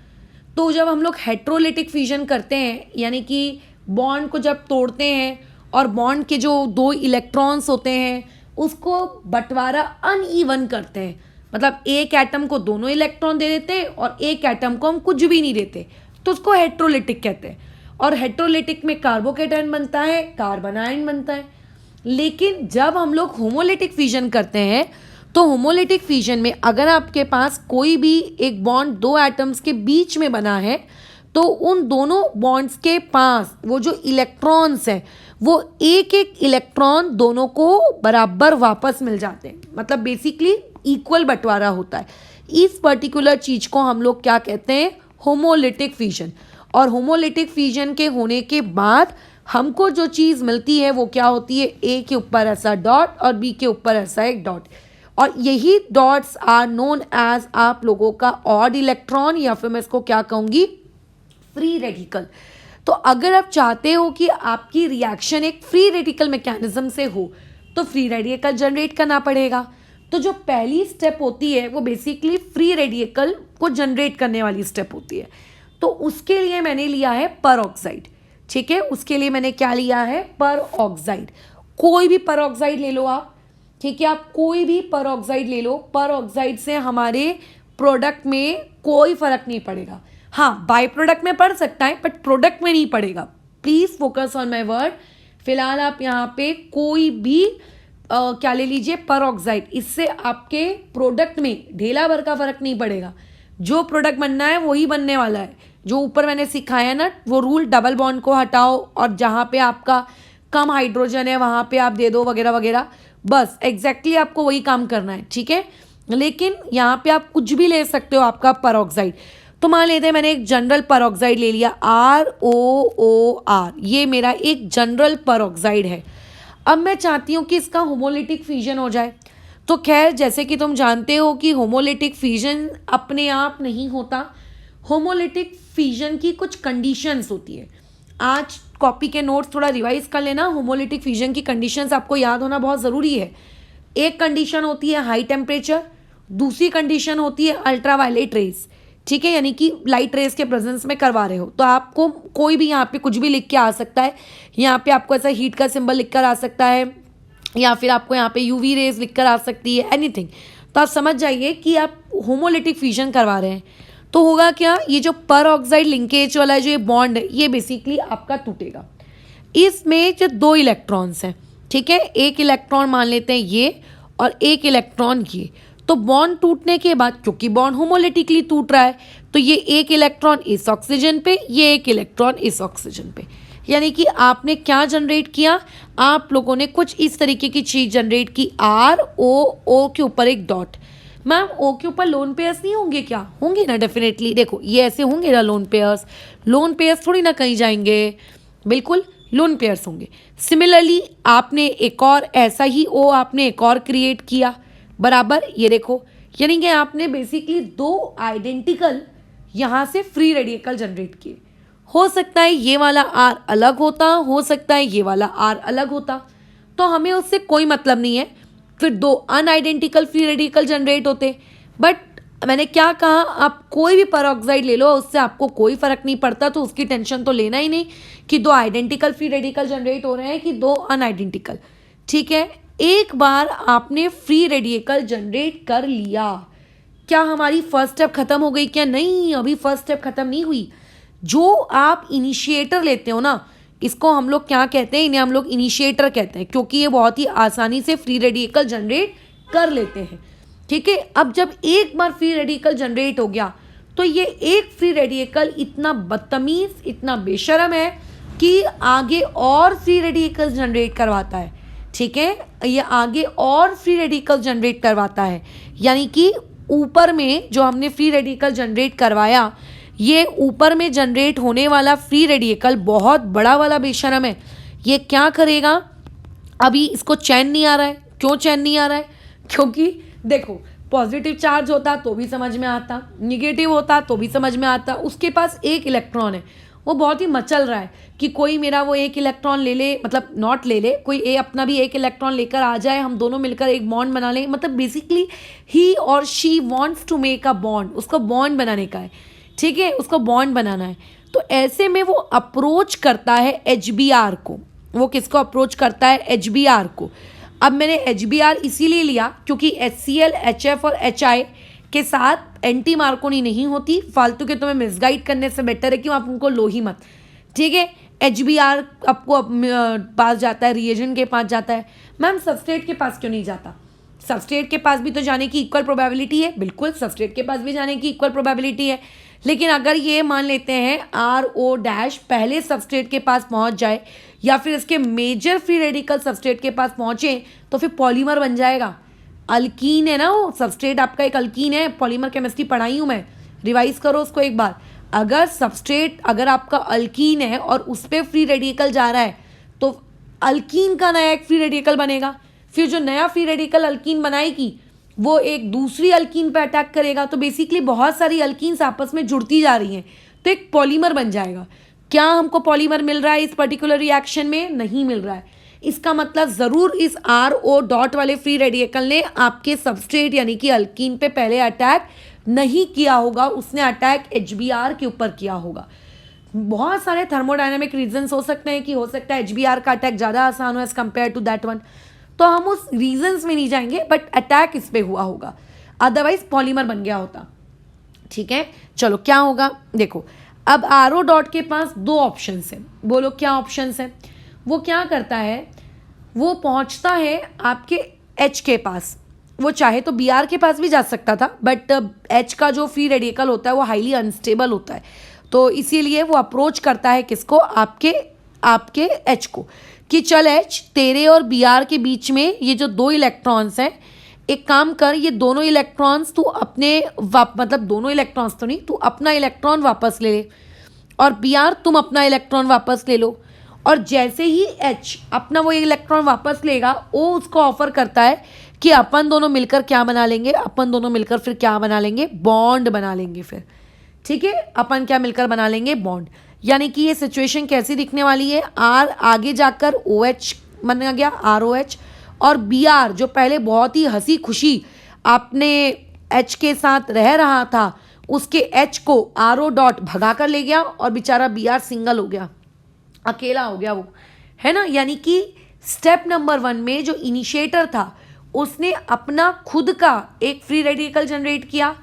तो जब हम लोग हेट्रोलिटिक फ्यूजन करते हैं, यानी कि बॉन्ड को जब तोड़ते हैं और बॉन्ड के जो 2 इलेक्ट्रॉन्स होते हैं उसको बंटवारा अनइवन करते हैं, मतलब एक एटम को दोनों इलेक्ट्रॉन दे देते हैं और एक एटम को हम कुछ भी नहीं देते, तो उसको हेट्रोलिटिक कहते हैं। और हेट्रोलिटिक में कार्बोकेटायन बनता है, कार्बन आयन बनता है। लेकिन जब हम लोग होमोलिटिक फ्यूजन करते हैं तो होमोलिटिक फ्यूजन में अगर आपके पास कोई भी एक बॉन्ड 2 एटम्स के बीच में बना है तो उन दोनों बॉन्ड्स के पास वो जो इलेक्ट्रॉन्स हैं वो एक इलेक्ट्रॉन दोनों को बराबर वापस मिल जाते हैं, मतलब बेसिकली इक्वल बंटवारा होता है। इस पर्टिकुलर चीज़ को हम लोग क्या कहते हैं, होमोलिटिक फ्यूजन। और होमोलिटिक फ्यूजन के होने के बाद हमको जो चीज़ मिलती है वो क्या होती है, ए के ऊपर ऐसा डॉट और बी के ऊपर ऐसा एक डॉट, और यही डॉट्स आर नोन एज आप लोगों का ऑड इलेक्ट्रॉन, या फिर मैं इसको क्या कहूँगी, फ्री रेडिकल। तो अगर आप चाहते हो कि आपकी रिएक्शन एक फ्री रेडिकल मैकेनिज्म से हो तो फ्री रेडिकल जनरेट करना पड़ेगा। तो जो पहली स्टेप होती है वो बेसिकली फ्री रेडिकल को जनरेट करने वाली स्टेप होती है। तो उसके लिए मैंने लिया है पेरोक्साइड। ठीक है, उसके लिए मैंने क्या लिया है, पेरोक्साइड। कोई भी पेरोक्साइड ले लो आप, ठीक है, आप कोई भी पेरोक्साइड ले लो। पेरोक्साइड से हमारे प्रोडक्ट में कोई फर्क नहीं पड़ेगा। हाँ, बाय प्रोडक्ट में पड़ सकता है बट प्रोडक्ट में नहीं पड़ेगा। Please focus on my word. फिलहाल आप यहाँ पे कोई भी क्या ले लीजिए, पेरोक्साइड। इससे आपके प्रोडक्ट में ढेला भर का फर्क नहीं पड़ेगा। जो प्रोडक्ट बनना है वही बनने वाला है। जो ऊपर मैंने सिखाया ना वो रूल, डबल बॉन्ड को हटाओ और जहाँ पे आपका कम हाइड्रोजन है वहाँ पे आप दे दो वगैरह वगैरह, बस एग्जैक्टली आपको वही काम करना है। ठीक है, लेकिन यहाँ पे आप कुछ भी ले सकते हो आपका पेरोक्साइड। तो मान लेते हैं मैंने एक जनरल पेरोक्साइड ले लिया, ROOR, ये मेरा एक जनरल पेरोक्साइड है। अब मैं चाहती हूँ कि इसका होमोलिटिक फ्यूजन हो जाए। तो खैर जैसे कि तुम जानते हो कि होमोलिटिक फ्यूजन अपने आप नहीं होता, होमोलिटिक फ्यूजन की कुछ कंडीशंस होती है। आज कॉपी के नोट्स थोड़ा रिवाइज कर लेना। होमोलिटिक फ्यूजन की कंडीशंस आपको याद होना बहुत ज़रूरी है। एक कंडीशन होती है हाई टेम्परेचर, दूसरी कंडीशन होती है अल्ट्रावायलेट रेज। ठीक है, यानी कि लाइट रेज के प्रेजेंस में करवा रहे हो तो आपको कोई भी यहाँ पे कुछ भी लिख के आ सकता है। यहाँ पे आपको ऐसा हीट का सिंबल लिख कर आ सकता है, या फिर आपको यहाँ पे UV रेज लिख कर आ सकती है, एनीथिंग। तो आप समझ जाइए कि आप होमोलिटिक फ्यूजन करवा रहे हैं। तो होगा क्या, ये जो पेरोक्साइड लिंकेज वाला जो ये बॉन्ड है ये बेसिकली आपका टूटेगा। इसमें जो 2 इलेक्ट्रॉन्स हैं, ठीक है, एक इलेक्ट्रॉन मान लेते हैं ये और एक इलेक्ट्रॉन ये। तो बॉन्ड टूटने के बाद, क्योंकि बॉन्ड होमोलिटिकली टूट रहा है, तो ये एक इलेक्ट्रॉन इस ऑक्सीजन पे, ये एक इलेक्ट्रॉन इस ऑक्सीजन पे, यानी कि आपने क्या जनरेट किया, आप लोगों ने कुछ इस तरीके की चीज़ जनरेट की, ROO के ऊपर एक डॉट। मैम ओ के ऊपर लोन पेयर्स नहीं होंगे क्या? होंगे ना, डेफिनेटली। देखो ये ऐसे होंगे ना लोन पेयर्स थोड़ी ना कहीं जाएंगे, बिल्कुल लोन पेयर्स होंगे। सिमिलरली आपने एक और ऐसा ही ओ आपने एक और क्रिएट किया, बराबर, ये देखो, यानी कि आपने बेसिकली दो आइडेंटिकल यहाँ से फ्री रेडिकल जनरेट किए। हो सकता है ये वाला आर अलग होता, हो सकता है ये वाला आर अलग होता, तो हमें उससे कोई मतलब नहीं है। फिर दो अनआइडेंटिकल फ्री रेडिकल जनरेट होते। बट मैंने क्या कहा, आप कोई भी पेरोक्साइड ले लो, उससे आपको कोई फर्क नहीं पड़ता, तो उसकी टेंशन तो लेना ही नहीं कि दो आइडेंटिकल फ्री रेडिकल जनरेट हो रहे हैं कि दो अनआइडेंटिकल। ठीक है, एक बार आपने फ्री रेडिकल जनरेट कर लिया, क्या हमारी फर्स्ट स्टेप खत्म हो गई? क्या नहीं, अभी फर्स्ट स्टेप खत्म नहीं हुई। जो आप इनिशिएटर लेते हो ना, इसको हम लोग क्या कहते हैं, इन्हें हम लोग इनिशिएटर कहते हैं, क्योंकि ये बहुत ही आसानी से फ्री रेडिकल जनरेट कर लेते हैं। ठीक है, अब जब एक बार फ्री रेडिकल जनरेट हो गया, तो ये एक फ्री रेडिकल इतना बदतमीज, इतना बेशरम है कि आगे और फ्री रेडिकल जनरेट करवाता है। ठीक है, ये आगे और फ्री रेडिकल जनरेट करवाता है, यानी कि ऊपर में जो हमने फ्री रेडिकल जनरेट करवाया, ये ऊपर में जनरेट होने वाला फ्री रेडिकल बहुत बड़ा वाला बेशरम है। ये क्या करेगा, अभी इसको चैन नहीं आ रहा है। क्यों चैन नहीं आ रहा है? क्योंकि देखो, पॉजिटिव चार्ज होता तो भी समझ में आता, निगेटिव होता तो भी समझ में आता, उसके पास एक इलेक्ट्रॉन है, वो बहुत ही मचल रहा है कि कोई मेरा वो एक इलेक्ट्रॉन ले ले, मतलब नॉट ले ले, कोई ए अपना भी एक इलेक्ट्रॉन लेकर आ जाए, हम दोनों मिलकर एक बॉन्ड बना लें। मतलब बेसिकली ही और she wants to make a bond, उसको बॉन्ड बनाने का है। ठीक है, उसको बॉन्ड बनाना है। तो ऐसे में वो अप्रोच करता है HBr को। वो किसको अप्रोच करता है? HBr को। अब मैंने HBr इसीलिए लिया क्योंकि HCl, HF और HI के साथ एंटी मार्कोनी नहीं होती। फालतू के तुम्हें मिसगाइड करने से बेटर है कि आप उनको लो ही मत। ठीक है, HBr आपको पास जाता है, रिएजेंट के पास जाता है। मैम सबस्ट्रेट के पास क्यों नहीं जाता? सबस्ट्रेट के पास भी तो जाने की इक्वल प्रोबेबिलिटी है। बिल्कुल, सबस्ट्रेट के पास भी जाने की इक्वल प्रोबेबिलिटी है। लेकिन अगर ये मान लेते हैं RO- पहले सबस्ट्रेट के पास पहुंच जाए, या फिर इसके मेजर फ्री रेडिकल सबस्ट्रेट के पास पहुंचे, तो फिर पॉलीमर बन जाएगा। अल्कीन है ना वो, सबस्ट्रेट आपका एक अल्कीन है। पॉलीमर केमिस्ट्री पढ़ाई हूँ मैं, रिवाइज करो उसको एक बार। अगर सबस्ट्रेट अगर आपका अल्कीन है और उस पर फ्री रेडिकल जा रहा है, तो अल्कीन का नया एक फ्री रेडिकल बनेगा। फिर जो नया फ्री रेडिकल अल्कीन बनाएगी, वो एक दूसरी अल्कीन पे अटैक करेगा। तो बेसिकली बहुत सारी अल्कीन्स आपस में जुड़ती जा रही हैं, तो एक पॉलीमर बन जाएगा। क्या हमको पॉलीमर मिल रहा है इस पर्टिकुलर रिएक्शन में? नहीं मिल रहा है। इसका मतलब ज़रूर इस RO- वाले फ्री रेडिकल ने आपके सबस्ट्रेट यानी कि अल्कीन पे पहले अटैक नहीं किया होगा, उसने अटैक HBr के ऊपर किया होगा। बहुत सारे थर्मोडायनामिक रीजंस हो सकते हैं कि हो सकता है HBr का अटैक ज़्यादा आसान हो as compare to that one, तो हम उस रीजंस में नहीं जाएंगे, बट अटैक इस पे हुआ होगा, अदरवाइज पॉलीमर बन गया होता। ठीक है, चलो क्या होगा देखो। अब RO- के पास दो ऑप्शंस हैं। बोलो क्या ऑप्शंस हैं? वो क्या करता है, वो पहुंचता है आपके H के पास। वो चाहे तो Br के पास भी जा सकता था, बट H का जो फ्री रेडिकल होता है वो हाईली अनस्टेबल होता है, तो इसीलिए वो अप्रोच करता है किसको? आपके H को, कि चल H, तेरे और Br के बीच में ये जो दो इलेक्ट्रॉन्स हैं, एक काम कर, ये दोनों इलेक्ट्रॉन्स तू अपने मतलब दोनों इलेक्ट्रॉन्स तो नहीं, तू अपना इलेक्ट्रॉन वापस ले ले, और Br तुम अपना इलेक्ट्रॉन वापस ले लो। और जैसे ही H अपना वो इलेक्ट्रॉन वापस लेगा, वो उसको ऑफर करता है कि अपन दोनों मिलकर क्या बना लेंगे? अपन दोनों मिलकर फिर क्या बना लेंगे? बॉन्ड बना लेंगे फिर। ठीक है, अपन क्या मिलकर बना लेंगे? बॉन्ड। यानी कि ये सिचुएशन कैसी दिखने वाली है? R आगे जाकर OH बन गया, ROH, और Br जो पहले बहुत ही हंसी खुशी आपने H के साथ रह रहा था, उसके H को RO- भगा कर ले गया, और बेचारा Br सिंगल हो गया, अकेला हो गया वो, है ना। यानी कि स्टेप नंबर 1 में जो इनिशिएटर था, उसने अपना खुद का एक फ्री रेडिकल जनरेट किया,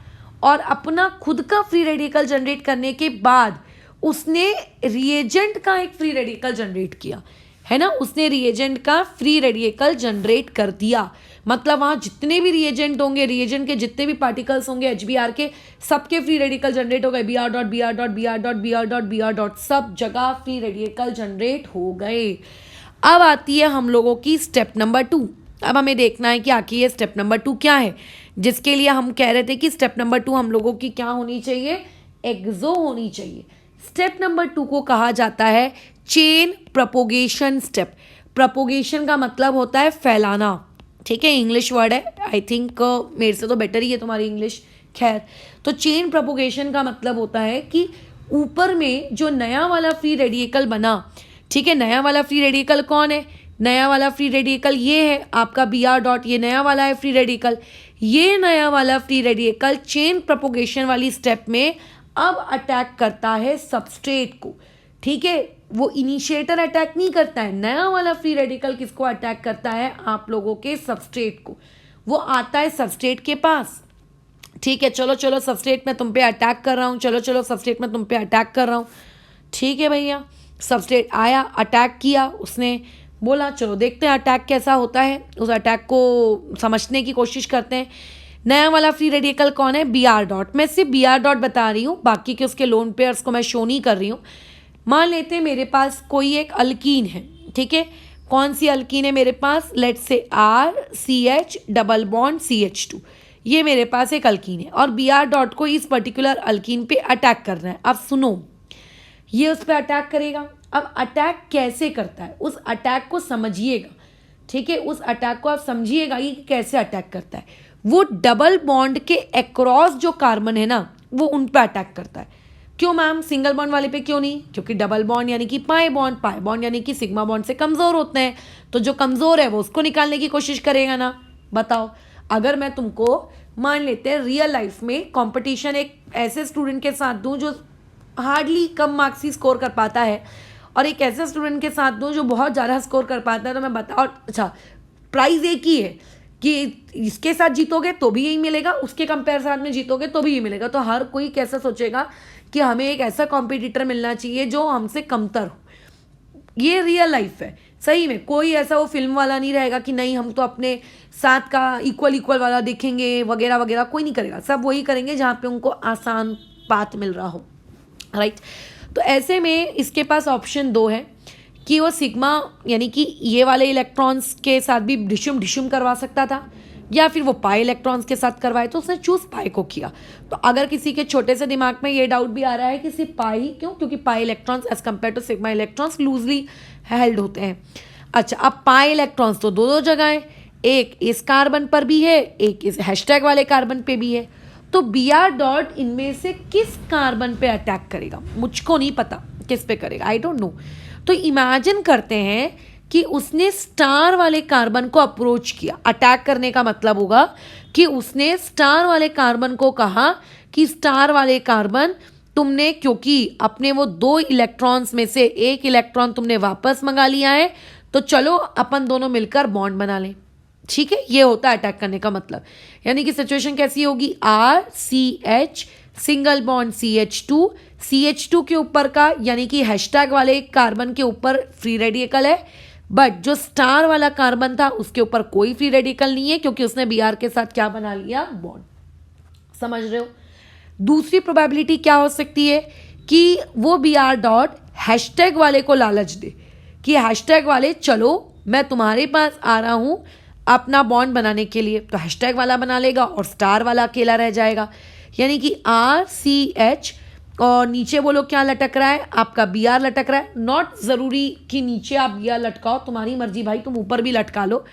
और अपना खुद का फ्री रेडिकल जनरेट करने के बाद उसने रिएजेंट का एक फ्री रेडिकल जनरेट किया, है ना। उसने रिएजेंट का फ्री रेडिकल जनरेट कर दिया, मतलब वहाँ जितने भी रिएजेंट होंगे, रिएजेंट के जितने भी पार्टिकल्स होंगे HBr के, सबके फ्री रेडिकल जनरेट हो गए। Br.Br.Br.Br.Br. सब जगह फ्री रेडिकल जनरेट हो गए। अब आती है हम लोगों की स्टेप नंबर 2। अब हमें देखना है कि आखिर ये स्टेप नंबर 2 क्या है, जिसके लिए हम कह रहे थे कि स्टेप नंबर 2 हम लोगों की क्या होनी चाहिए, एक्सो होनी चाहिए। स्टेप नंबर 2 को कहा जाता है चेन प्रोपोगेशन स्टेप। प्रोपोगेशन का मतलब होता है फैलाना, ठीक है, इंग्लिश वर्ड है, आई थिंक मेरे से तो बेटर ही है तुम्हारी इंग्लिश, खैर। तो चेन प्रोपोगेशन का मतलब होता है कि ऊपर में जो नया वाला फ्री रेडिकल बना, ठीक है, नया वाला फ्री रेडिकल कौन है, नया वाला फ्री रेडिकल ये है आपका Br डॉट, ये नया वाला है फ्री रेडिकल। ये नया वाला फ्री रेडिकल चेन प्रोपोगेशन वाली स्टेप में अब अटैक करता है सबस्ट्रेट को, ठीक है, वो इनिशिएटर अटैक नहीं करता है। नया वाला फ्री रेडिकल किसको अटैक करता है, आप लोगों के सबस्ट्रेट को। वो आता है सबस्ट्रेट के पास, ठीक है, चलो चलो सबस्ट्रेट में तुम पे अटैक कर रहा हूँ, चलो चलो सबस्ट्रेट में तुम पे अटैक कर रहा हूँ, ठीक है भैया। सबस्ट्रेट आया, अटैक किया, उसने बोला चलो देखते हैं अटैक कैसा होता है, उस अटैक को समझने की कोशिश करते हैं। नया वाला फ्री रेडिकल कौन है, Br डॉट। मैं सिर्फ Br डॉट बता रही हूँ, बाकी के उसके लोन पेयर्स को मैं शो नहीं कर रही हूँ। मान लेते हैं मेरे पास कोई एक अल्कीन है, ठीक है, कौन सी अल्कीन है मेरे पास, let's say RCH double bond CH2, ये मेरे पास एक अल्कीन है और Br डॉट को इस पर्टिकुलर अल्कीन पे अटैक करना है। अब सुनो, ये उस पर अटैक करेगा। अब अटैक कैसे करता है, उस अटैक को समझिएगा, ठीक है, उस अटैक को आप समझिएगा कि कैसे अटैक करता है। वो डबल बॉन्ड के अक्रॉस जो कार्बन है ना, वो उन पर अटैक करता है। क्यों मैम, सिंगल बॉन्ड वाले पे क्यों नहीं, क्योंकि डबल बॉन्ड यानी कि पाई बॉन्ड यानी कि सिग्मा बॉन्ड से कमज़ोर होते हैं, तो जो कमज़ोर है वो उसको निकालने की कोशिश करेगा ना। बताओ, अगर मैं तुमको मान लेते हैं रियल लाइफ में कंपटीशन एक ऐसे स्टूडेंट के साथ दूं जो हार्डली कम मार्क्स ही स्कोर कर पाता है और एक ऐसे स्टूडेंट के साथ दूं जो बहुत ज़्यादा स्कोर कर पाता है, तो मैं बता, और अच्छा प्राइज़ एक ही है कि इसके साथ जीतोगे तो भी यही मिलेगा, उसके कंपेयर साथ में जीतोगे तो भी यही मिलेगा। तो हर कोई कैसा सोचेगा कि हमें एक ऐसा कॉम्पिटिटर मिलना चाहिए जो हमसे कमतर हो। ये रियल लाइफ है, सही में कोई ऐसा वो फिल्म वाला नहीं रहेगा कि नहीं हम तो अपने साथ का इक्वल वाला देखेंगे वगैरह वगैरह, कोई नहीं करेगा। सब वही करेंगे जहाँ पे उनको आसान पाथ मिल रहा हो, राइट। तो ऐसे में इसके पास ऑप्शन 2 है कि वो सिग्मा यानी कि ये वाले इलेक्ट्रॉन्स के साथ भी डिशुम करवा सकता था या फिर वो पाई इलेक्ट्रॉन्स के साथ करवाए, तो उसने चूज पाई को किया। तो अगर किसी के छोटे से दिमाग में ये डाउट भी आ रहा है कि सिर्फ पाई क्यों, क्योंकि pi electrons as compare to sigma electrons loosely held होते हैं। अच्छा, अब पाई इलेक्ट्रॉन्स तो दो जगह है, एक इस कार्बन पर भी है, एक इस हैशटैग वाले कार्बन पे भी है। तो Br डॉट इनमें से किस कार्बन पे अटैक करेगा, मुझको नहीं पता किस पे करेगा, आई डोंट नो। तो इमेजिन करते हैं कि उसने स्टार वाले कार्बन को अप्रोच किया। अटैक करने का मतलब होगा कि उसने स्टार वाले कार्बन को कहा कि स्टार वाले कार्बन तुमने, क्योंकि अपने वो 2 इलेक्ट्रॉन्स में से एक इलेक्ट्रॉन तुमने वापस मंगा लिया है, तो चलो अपन दोनों मिलकर बॉन्ड बना लें, ठीक है। ये होता है अटैक करने का मतलब। यानी कि सिचुएशन कैसी होगी, RCH सिंगल बॉन्ड CH2 के ऊपर का यानी कि हैशटैग वाले कार्बन के ऊपर फ्री रेडिकल है, बट जो स्टार वाला कार्बन था उसके ऊपर कोई फ्री रेडिकल नहीं है क्योंकि उसने Br के साथ क्या बना लिया, बॉन्ड। समझ रहे हो। दूसरी प्रोबेबिलिटी क्या हो सकती है कि वो Br डॉट हैशटैग वाले को लालच दे कि हैशटैग वाले चलो मैं तुम्हारे पास आ रहा हूं अपना बॉन्ड बनाने के लिए, तो हैशटैग वाला बना लेगा और स्टार वाला अकेला रह जाएगा। यानी कि RCH और नीचे बोलो क्या लटक रहा है, आपका Br लटक रहा है। नॉट ज़रूरी कि नीचे आप Br लटकाओ, तुम्हारी मर्जी भाई, तुम ऊपर भी लटका लो,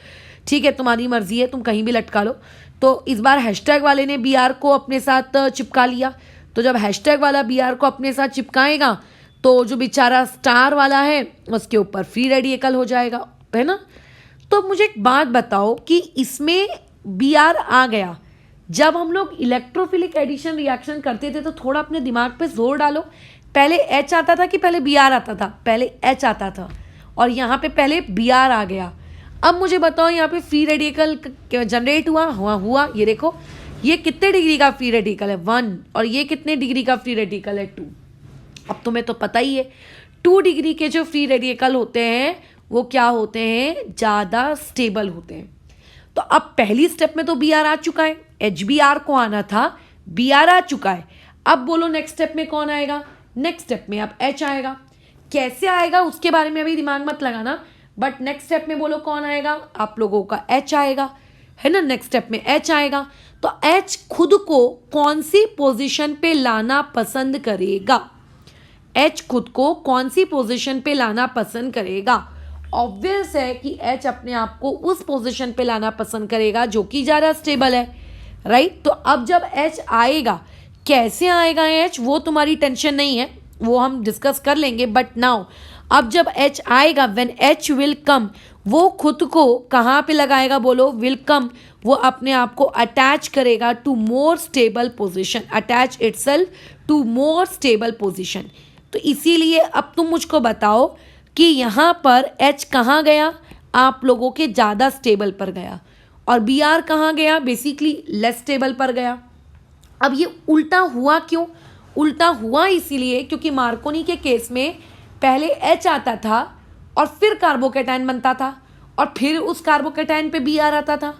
ठीक है, तुम्हारी मर्जी है, तुम कहीं भी लटका लो। तो इस बार हैशटैग वाले ने Br को अपने साथ चिपका लिया। तो जब हैशटैग वाला Br को अपने साथ चिपकाएगा तो जो बेचारा स्टार वाला है उसके ऊपर फ्री रेडिकल हो जाएगा, है ना। तो मुझे एक बात बताओ कि इसमें Br आ गया, जब हम लोग इलेक्ट्रोफिलिक एडिशन रिएक्शन करते थे तो थोड़ा अपने दिमाग पे जोर डालो, पहले H आता था कि पहले Br आता था, पहले H आता था और यहाँ पे पहले Br आ गया। अब मुझे बताओ यहाँ पे फ्री रेडिकल जनरेट हुआ, ये देखो ये कितने डिग्री का फ्री रेडिकल है 1 और ये कितने डिग्री का फ्री रेडिकल है 2। अब तुम्हें तो पता ही है 2 डिग्री के जो फ्री रेडिकल होते हैं वो क्या होते हैं, ज़्यादा स्टेबल होते हैं। तो अब पहली स्टेप में तो Br आ चुका है, HBr को आना था, Br आ चुका है। अब बोलो नेक्स्ट स्टेप में कौन आएगा, नेक्स्ट स्टेप में अब H आएगा। कैसे आएगा उसके बारे में अभी दिमाग मत लगाना, बट नेक्स्ट स्टेप में बोलो कौन आएगा, आप लोगों का H आएगा, है ना। नेक्स्ट स्टेप में H आएगा, तो H खुद को कौन सी पोजीशन पे लाना पसंद करेगा, H खुद को कौन सी पोजीशन पे लाना पसंद करेगा। ऑब्वियस है कि H अपने आप को उस पोजीशन पे लाना पसंद करेगा जो कि ज़्यादा स्टेबल है, राइट। तो अब जब H आएगा, कैसे आएगा H, वो तुम्हारी टेंशन नहीं है, वो हम डिस्कस कर लेंगे। बट नाउ अब जब H आएगा, व्हेन H विल कम, वो खुद को कहाँ पे लगाएगा, बोलो विल कम, वो अपने आप को अटैच करेगा to more stable position, attach itself to more stable position. तो इसीलिए अब तुम मुझको बताओ कि यहाँ पर H कहाँ गया, आप लोगों के ज़्यादा स्टेबल पर गया, और Br कहाँ गया, बेसिकली लेस स्टेबल पर गया। अब ये उल्टा हुआ क्यों, उल्टा हुआ इसीलिए क्योंकि मार्कोनी के केस में पहले H आता था और फिर कार्बोकेटाइन बनता था और फिर उस कार्बोकेटाइन पे Br आता था।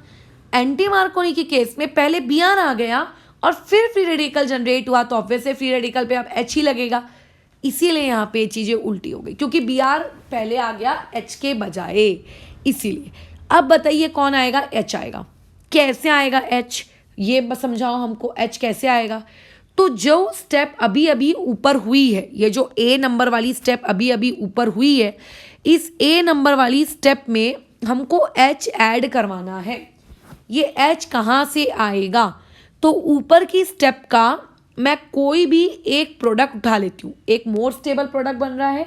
एंटी मार्कोनी के केस में पहले Br आ गया और फिर फ्री रेडिकल जनरेट हुआ, तो ऑब्वियसली फ्री रेडिकल पे अब H ही लगेगा। इसीलिए यहाँ पे चीज़ें उल्टी हो गई, क्योंकि Br पहले आ गया H के बजाय, इसीलिए। अब बताइए कौन आएगा, H आएगा। कैसे आएगा H, ये बस समझाओ हमको, H कैसे आएगा। तो जो स्टेप अभी अभी ऊपर हुई है, ये जो A नंबर वाली स्टेप अभी अभी ऊपर हुई है, इस A नंबर वाली स्टेप में हमको H ऐड करवाना है। ये H कहाँ से आएगा, तो ऊपर की स्टेप का मैं कोई भी एक प्रोडक्ट उठा लेती हूँ। एक मोर स्टेबल प्रोडक्ट बन रहा है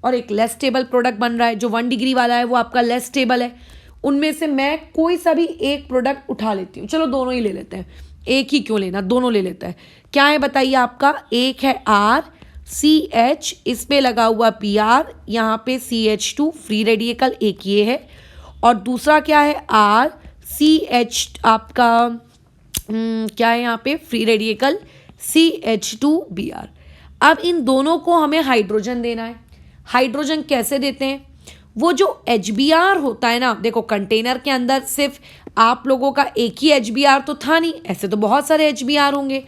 और एक लेस स्टेबल प्रोडक्ट बन रहा है। जो 1 डिग्री वाला है वो आपका लेस स्टेबल है, उनमें से मैं कोई सा भी एक प्रोडक्ट उठा लेती हूँ। चलो दोनों ही ले लेते हैं, एक ही क्यों लेना, दोनों ले लेते हैं। क्या है बताइए आपका, एक है RCH, इस पे लगा हुआ PR, यहाँ पे CH2 फ्री रेडिकल, एक ये है, और दूसरा क्या है RCH आपका क्या है यहाँ पे फ्री रेडिकल CH2Br। अब इन दोनों को हमें हाइड्रोजन देना है। हाइड्रोजन कैसे देते हैं, वो जो HBr होता है ना, देखो कंटेनर के अंदर सिर्फ आप लोगों का एक ही HBr तो था नहीं, ऐसे तो बहुत सारे HBr होंगे।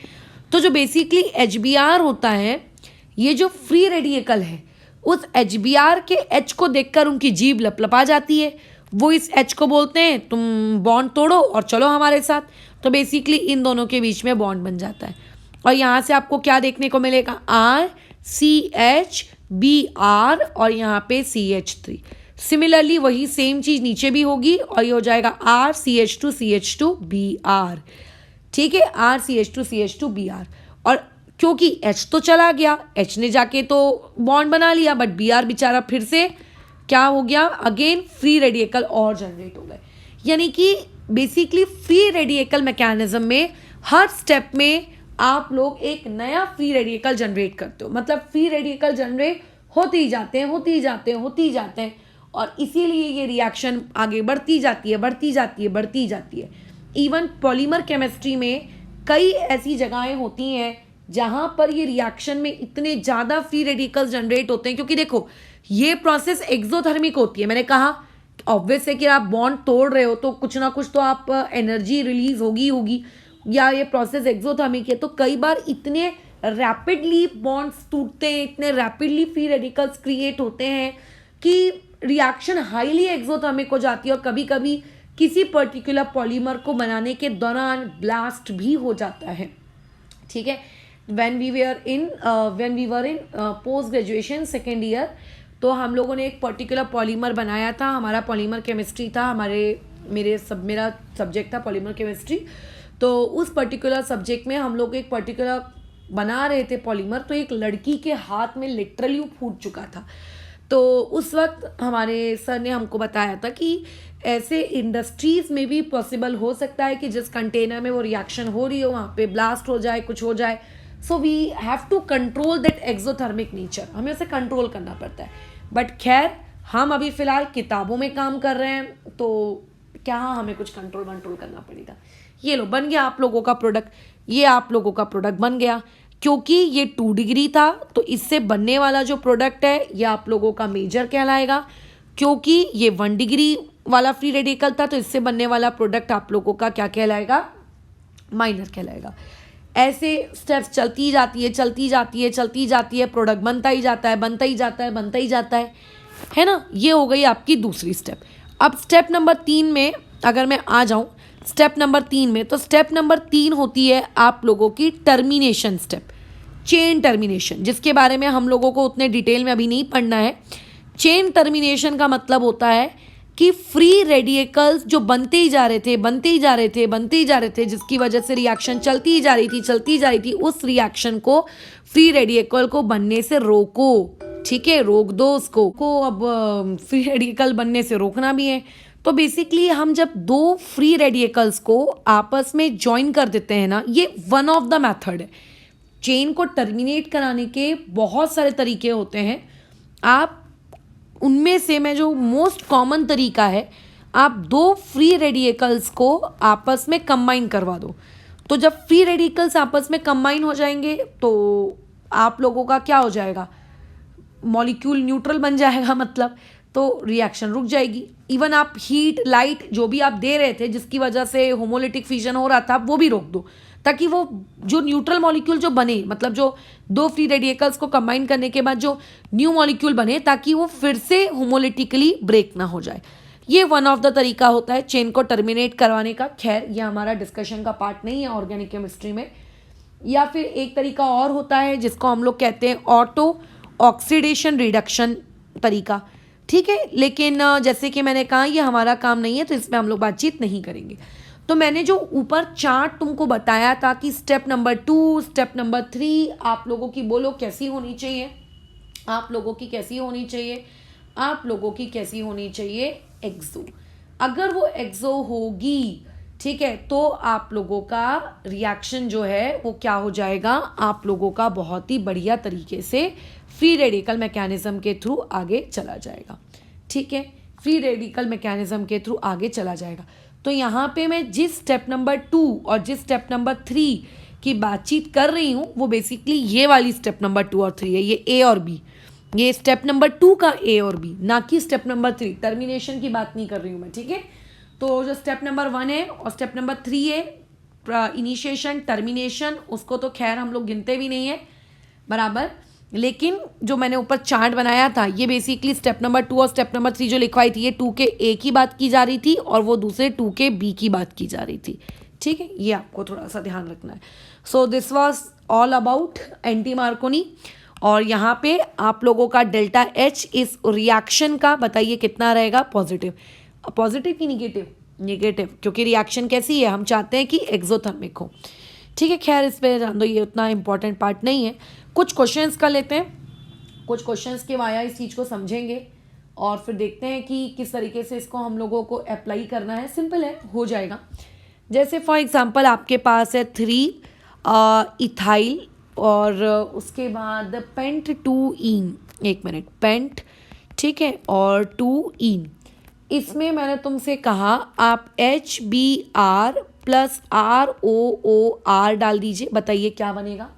तो जो बेसिकली HBr होता है, ये जो फ्री रेडिकल है, उस HBr के H को देखकर उनकी जीभ लपलपा जाती है। वो इस H को बोलते हैं तुम बॉन्ड तोड़ो और चलो हमारे साथ। तो बेसिकली इन दोनों के बीच में बॉन्ड बन जाता है, और यहाँ से आपको क्या देखने को मिलेगा, RCHBr और यहाँ पे CH3। सिमिलरली वही सेम चीज़ नीचे भी होगी और ये हो जाएगा RCH2CH2Br, ठीक है, RCH2CH2Br। और क्योंकि H तो चला गया, H ने जाके तो बॉन्ड बना लिया, बट Br बेचारा फिर से क्या हो गया, अगेन फ्री रेडिकल और जनरेट हो गए। यानी कि बेसिकली फ्री रेडिकल मैकेनिज्म में हर स्टेप में आप लोग एक नया फ्री रेडिकल जनरेट करते हो, मतलब फ्री रेडिकल जनरेट होते ही जाते हैं, होते ही जाते हैं, होते ही जाते हैं, और इसीलिए ये रिएक्शन आगे बढ़ती जाती है, बढ़ती जाती है, बढ़ती जाती है। इवन पॉलीमर केमिस्ट्री में कई ऐसी जगहें होती हैं जहाँ पर ये रिएक्शन में इतने ज़्यादा फ्री रेडिकल्स जनरेट होते हैं, क्योंकि देखो ये प्रोसेस एक्सोथर्मिक होती है। मैंने कहा ऑब्वियस है कि आप बॉन्ड तोड़ रहे हो तो कुछ ना कुछ तो आप एनर्जी रिलीज होगी होगी, या ये प्रोसेस एक्सोथर्मिक है, तो कई बार इतने रैपिडली बॉन्ड्स टूटते हैं, इतने रैपिडली फ्री रेडिकल्स क्रिएट होते हैं कि रिएक्शन हाईली एक्सोथर्मिक हो जाती है, और कभी कभी किसी पर्टिकुलर पॉलीमर को बनाने के दौरान ब्लास्ट भी हो जाता है, ठीक है। when we were in post graduation second year, तो हम लोगों ने एक पर्टिकुलर पॉलीमर बनाया था। हमारा पॉलीमर केमिस्ट्री था, मेरा सब्जेक्ट था पॉलीमर केमिस्ट्री। तो उस पर्टिकुलर सब्जेक्ट में हम लोग एक पर्टिकुलर बना रहे थे पॉलीमर, तो एक लड़की के हाथ में लिटरली फूट चुका था। तो उस वक्त हमारे सर ने हमको बताया था कि ऐसे इंडस्ट्रीज़ में भी पॉसिबल हो सकता है कि जिस कंटेनर में वो रिएक्शन हो रही हो वहाँ पे ब्लास्ट हो जाए, कुछ हो जाए। So we have to control that exothermic nature, हमें उसे कंट्रोल करना पड़ता है। बट खैर हम अभी फ़िलहाल किताबों में काम कर रहे हैं, तो क्या हमें कुछ कंट्रोल करना पड़ेगा। ये लो बन गया आप लोगों का प्रोडक्ट, ये आप लोगों का प्रोडक्ट बन गया। क्योंकि ये 2 डिग्री था तो इससे बनने वाला जो प्रोडक्ट है ये आप लोगों का मेजर कहलाएगा। क्योंकि ये 1 डिग्री वाला फ्री रेडिकल था तो इससे बनने वाला प्रोडक्ट आप लोगों का क्या कहलाएगा, माइनर कहलाएगा। ऐसे स्टेप्स चलती जाती है, प्रोडक्ट बनता ही जाता है, बनता ही जाता है, बनता ही जाता है। है ना। ये हो गई आपकी दूसरी स्टेप। अब स्टेप नंबर 3 में अगर मैं आ जाऊँ, स्टेप नंबर 3 में, तो स्टेप नंबर 3 होती है आप लोगों की टर्मिनेशन स्टेप, चेन टर्मिनेशन, जिसके बारे में हम लोगों को उतने डिटेल में अभी नहीं पढ़ना है। चेन टर्मिनेशन का मतलब होता है कि फ्री रेडिकल्स जो बनते ही जा रहे थे, जिसकी वजह से रिएक्शन चलती ही जा रही थी, उस रिएक्शन को फ्री रेडिकल को बनने से रोको। ठीक है, रोक दो उसको को। अब फ्री रेडिकल बनने से रोकना भी है, तो बेसिकली हम जब दो फ्री रेडिकल्स को आपस में ज्वाइन कर देते हैं ना, ये वन ऑफ द मेथड है। चेन को टर्मिनेट कराने के बहुत सारे तरीके होते हैं, आप उनमें से मैं जो मोस्ट कॉमन तरीका है, आप दो फ्री रेडिकल्स को आपस में कंबाइन करवा दो। तो जब फ्री रेडिकल्स आपस में कंबाइन हो जाएंगे तो आप लोगों का क्या हो जाएगा, मॉलिक्यूल न्यूट्रल बन जाएगा, मतलब तो रिएक्शन रुक जाएगी। इवन आप हीट, लाइट जो भी आप दे रहे थे जिसकी वजह से होमोलिटिक फिजन हो रहा था, वो भी रोक दो, ताकि वो जो न्यूट्रल मॉलिक्यूल जो बने, मतलब जो दो फ्री रेडिकल्स को कंबाइन करने के बाद जो न्यू मॉलिक्यूल बने, ताकि वो फिर से होमोलिटिकली ब्रेक ना हो जाए। ये वन ऑफ द तरीका होता है चेन को टर्मिनेट करवाने का। खैर ये हमारा डिस्कशन का पार्ट नहीं है ऑर्गेनिक केमिस्ट्री में। या फिर एक तरीका और होता है जिसको हम लोग कहते हैं ऑटो ऑक्सीडेशन रिडक्शन तरीका। ठीक है, लेकिन जैसे कि मैंने कहा ये हमारा काम नहीं है, तो इसमें हम लोग बातचीत नहीं करेंगे। तो मैंने जो ऊपर चार्ट तुमको बताया था कि स्टेप नंबर 2, स्टेप नंबर 3 आप लोगों की बोलो कैसी होनी चाहिए, आप लोगों की कैसी होनी चाहिए, आप लोगों की कैसी होनी चाहिए, एक्सो। अगर वो एक्सो होगी, ठीक है, तो आप लोगों का रिएक्शन जो है वो क्या हो जाएगा, आप लोगों का बहुत ही बढ़िया तरीके से फ्री रेडिकल मैकेनिज्म के थ्रू आगे चला जाएगा। ठीक है, फ्री रेडिकल मैकेनिज्म के थ्रू आगे चला जाएगा। तो यहाँ पे मैं जिस स्टेप नंबर 2 और जिस स्टेप नंबर 3 की बातचीत कर रही हूँ, वो बेसिकली ये वाली स्टेप नंबर 2 और 3 है, ये ए और बी, ये स्टेप नंबर 2 का ए और बी, ना कि स्टेप नंबर 3। टर्मिनेशन की बात नहीं कर रही हूँ मैं। ठीक है, तो जो स्टेप नंबर 1 है और स्टेप नंबर 3 है, इनिशिएशन, टर्मिनेशन, उसको तो खैर हम लोग गिनते भी नहीं है बराबर। लेकिन जो मैंने ऊपर चार्ट बनाया था, ये बेसिकली स्टेप नंबर 2 और स्टेप नंबर 3 जो लिखवाई थी, ये 2 के ए की बात की जा रही थी और वो दूसरे 2 के बी की बात की जा रही थी। ठीक है, ये आपको थोड़ा सा ध्यान रखना है। So this was all about anti Markovnikov. और यहाँ पे आप लोगों का डेल्टा एच इस रिएक्शन का बताइए कितना रहेगा, पॉजिटिव। पॉजिटिव की निगेटिव, निगेटिव, क्योंकि रिएक्शन कैसी है, हम चाहते हैं कि एक्सोथर्मिक हो। ठीक है, खैर इस पर जान दो, ये उतना इंपॉर्टेंट पार्ट नहीं है। कुछ क्वेश्चंस कर लेते हैं, कुछ क्वेश्चंस के वाया इस चीज़ को समझेंगे और फिर देखते हैं कि किस तरीके से इसको हम लोगों को अप्लाई करना है। सिंपल है, हो जाएगा। जैसे फॉर एग्जांपल आपके पास है 3 इथाइल और उसके बाद पेंट 2 ईन, एक मिनट, पेंट, ठीक है, और 2 ईन। इसमें मैंने तुमसे कहा आप HBr प्लस ROOR डाल दीजिए, बताइए क्या बनेगा।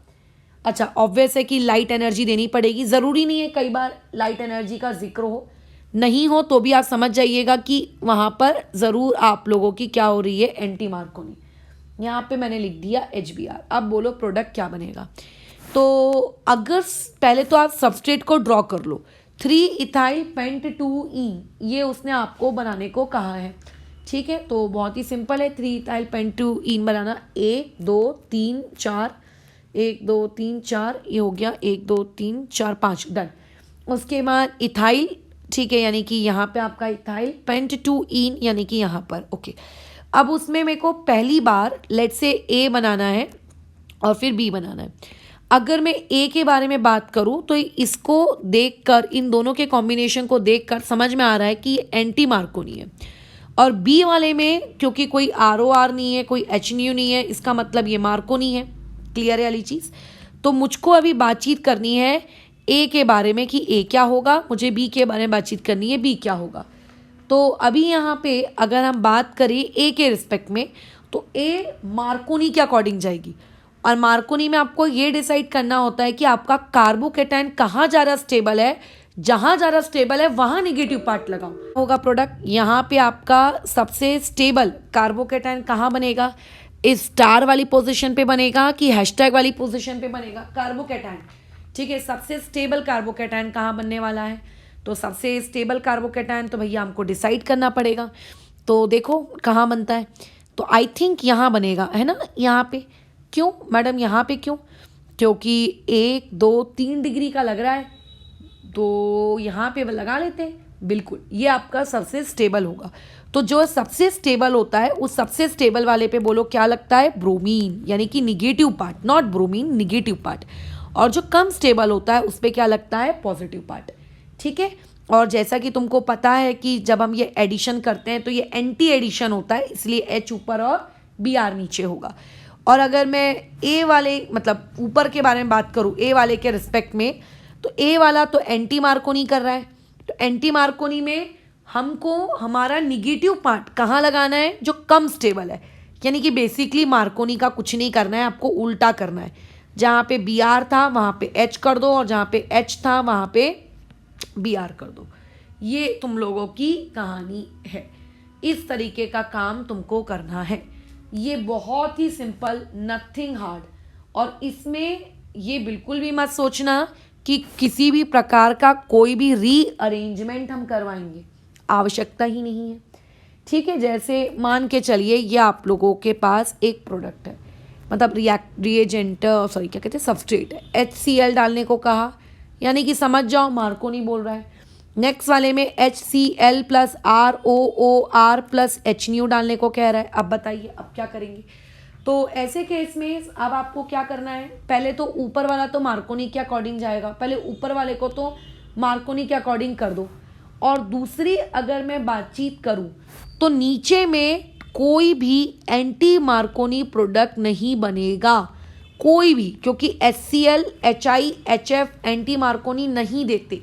अच्छा, ऑब्वियस है कि लाइट एनर्जी देनी पड़ेगी, ज़रूरी नहीं है कई बार लाइट एनर्जी का जिक्र हो, नहीं हो तो भी आप समझ जाइएगा कि वहाँ पर ज़रूर आप लोगों की क्या हो रही है, एंटी मार्कोनी। यहाँ पे मैंने लिख दिया HBr। अब बोलो प्रोडक्ट क्या बनेगा। तो अगर पहले तो आप सबस्ट्रेट को ड्रॉ कर लो, 3 इथाइल पेंट 2 ईन, ये उसने आपको बनाने को कहा है। ठीक है, तो बहुत ही सिंपल है 3 इथाइल पेंट 2 ईन बनाना। 1 2 3 4, 1 2 3 4, ये हो गया 1 2 3 4 5, डन। उसके बाद इथाइल, ठीक है, यानी कि यहाँ पे आपका इथाइल पेंट 2 ईन, यानी कि यहाँ पर ओके। अब उसमें मेरे को पहली बार लेट्स से ए बनाना है और फिर बी बनाना है। अगर मैं ए के बारे में बात करूँ तो इसको देखकर, इन दोनों के कॉम्बिनेशन को देखकर समझ में आ रहा है कि ये एंटी मार्कोनी है। और बी वाले में क्योंकि कोई ROR नहीं है, कोई HNU नहीं है, इसका मतलब ये मार्कोनी है। क्लियर है वाली चीज़। तो मुझको अभी बातचीत करनी है ए के बारे में कि ए क्या होगा, मुझे बी के बारे में बातचीत करनी है बी क्या होगा। तो अभी यहाँ पे अगर हम बात करें ए के रिस्पेक्ट में, तो ए मार्कोनी के अकॉर्डिंग जाएगी। और मार्कोनी में आपको ये डिसाइड करना होता है कि आपका कार्बोकेटायन कहाँ ज़्यादा स्टेबल है, जहाँ ज़्यादा स्टेबल है वहाँ निगेटिव पार्ट लगाओ होगा प्रोडक्ट। यहाँ पे आपका सबसे स्टेबल कार्बोकेटायन कहाँ बनेगा, इस स्टार वाली पोजीशन पे बनेगा कि हैशटैग वाली पोजीशन पे बनेगा, कार्बोकेटायन। ठीक है, सबसे स्टेबल कार्बोकेटायन कहाँ बनने वाला है, तो सबसे स्टेबल कार्बोकैटायन तो भैया हमको डिसाइड करना पड़ेगा। तो देखो कहाँ बनता है, तो आई थिंक यहाँ बनेगा, है ना, यहाँ पे। क्यों मैडम यहाँ पे क्यों? क्योंकि 1 2 3 डिग्री का लग रहा है, तो यहाँ पे लगा लेते हैं। बिल्कुल, ये आपका सबसे स्टेबल होगा। तो जो सबसे स्टेबल होता है उस सबसे स्टेबल वाले पे बोलो क्या लगता है, ब्रोमीन, यानी कि negative part, not bromine, negative part. और जो कम स्टेबल होता है उस पे क्या लगता है, पॉजिटिव पार्ट। ठीक है। और जैसा कि तुमको पता है कि जब हम ये एडिशन करते हैं तो ये एंटी एडिशन होता है, इसलिए एच ऊपर और बी आर नीचे होगा। और अगर मैं ए वाले मतलब ऊपर के बारे में बात करूँ, ए वाले के रिस्पेक्ट में, तो ए वाला तो एंटी मार्कोनी कर रहा है। तो एंटी मार्कोनी में हमको हमारा निगेटिव पार्ट कहाँ लगाना है, जो कम स्टेबल है। यानी कि बेसिकली मार्कोनी का कुछ नहीं करना है, आपको उल्टा करना है। जहाँ पे बी आर था वहाँ पे एच कर दो, और जहाँ पे एच था वहाँ पे बी आर कर दो। ये तुम लोगों की कहानी है। इस तरीके का काम तुमको करना है। ये बहुत ही सिंपल, नथिंग हार्ड। और इसमें ये बिल्कुल भी मत सोचना कि किसी भी प्रकार का कोई भी रीअरेंजमेंट हम करवाएंगे, आवश्यकता ही नहीं है। ठीक है। जैसे मान के चलिए ये आप लोगों के पास एक प्रोडक्ट है, मतलब रिएजेंट सॉरी क्या कहते हैं, सबस्ट्रेट है, HCl डालने को कहा, यानी कि समझ जाओ मार्कोनी बोल रहा है। नेक्स्ट वाले में HCl plus ROOR plus HNU डालने को कह रहा है। अब बताइए अब क्या करेंगे? तो ऐसे केस में अब आपको क्या करना है, पहले तो ऊपर वाला तो मार्कोनी के अकॉर्डिंग जाएगा, पहले ऊपर वाले को तो मार्कोनी के अकॉर्डिंग कर दो। और दूसरी अगर मैं बातचीत करूं तो नीचे में कोई भी एंटी मार्कोनी प्रोडक्ट नहीं बनेगा, कोई भी, क्योंकि HCl HI HF anti Markovnikov नहीं देते,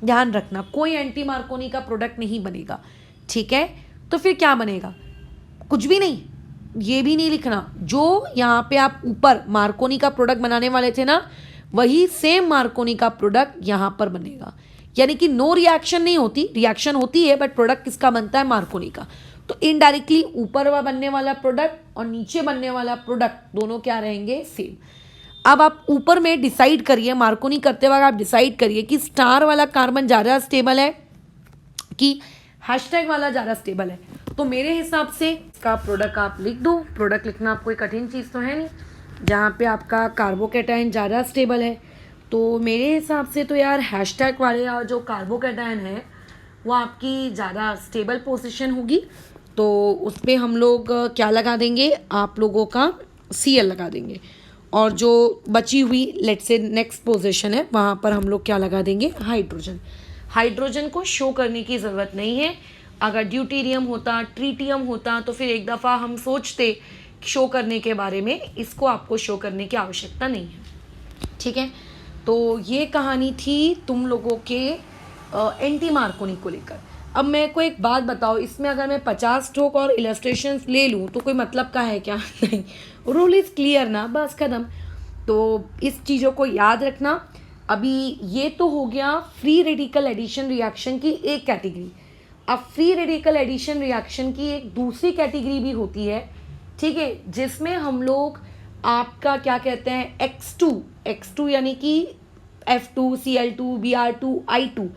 ध्यान रखना, कोई एंटी मार्कोनी का प्रोडक्ट नहीं बनेगा। ठीक है। तो फिर क्या बनेगा, कुछ भी नहीं। ये भी नहीं लिखना, जो यहाँ पे आप ऊपर मार्कोनी का प्रोडक्ट बनाने वाले थे ना, वही सेम मार्कोनी का प्रोडक्ट यहाँ पर बनेगा। यानी कि नो रिएक्शन नहीं होती, रिएक्शन होती है बट प्रोडक्ट किसका बनता है, मार्कोनी का। तो इनडायरेक्टली ऊपर बनने वाला प्रोडक्ट और नीचे बनने वाला प्रोडक्ट दोनों क्या रहेंगे, सेम। अब आप ऊपर में डिसाइड करिए, मार्कोनी करते वक्त आप डिसाइड करिए कि स्टार वाला कार्बन ज़्यादा स्टेबल है कि हैशटैग वाला ज़्यादा स्टेबल है। तो मेरे हिसाब से इसका प्रोडक्ट आप लिख दो। प्रोडक्ट लिखना कोई कठिन चीज़ तो है नहीं, जहाँ पे आपका कार्बोकैटायन ज़्यादा स्टेबल है। तो मेरे हिसाब से तो यार हैशटैग वाले जो कार्बोकैटायन है वो आपकी ज़्यादा स्टेबल पोजीशन होगी। तो उस पर हम लोग क्या लगा देंगे, आप लोगों का Cl लगा देंगे। और जो बची हुई लेट्स से नेक्स्ट पोजीशन है वहाँ पर हम लोग क्या लगा देंगे, हाइड्रोजन। हाइड्रोजन को शो करने की ज़रूरत नहीं है। अगर ड्यूटेरियम होता, ट्रीटियम होता, तो फिर एक दफ़ा हम सोचते शो करने के बारे में। इसको आपको शो करने की आवश्यकता नहीं है। ठीक है। तो ये कहानी थी तुम लोगों के एंटी मार्कोनी को लेकर। अब मैं को एक बात बताओ, इसमें अगर मैं 50 स्ट्रोक और इलस्ट्रेशंस ले लूँ तो कोई मतलब का है क्या? नहीं, रूल इज़ क्लियर ना, बस खत्म। तो इस चीज़ों को याद रखना। अभी ये तो हो गया फ्री रेडिकल एडिशन रिएक्शन की एक कैटेगरी। अब फ्री रेडिकल एडिशन रिएक्शन की एक दूसरी कैटेगरी भी होती है, ठीक है, जिसमें हम लोग आपका क्या कहते हैं, X2 यानी कि F2 Cl2 Br2 I2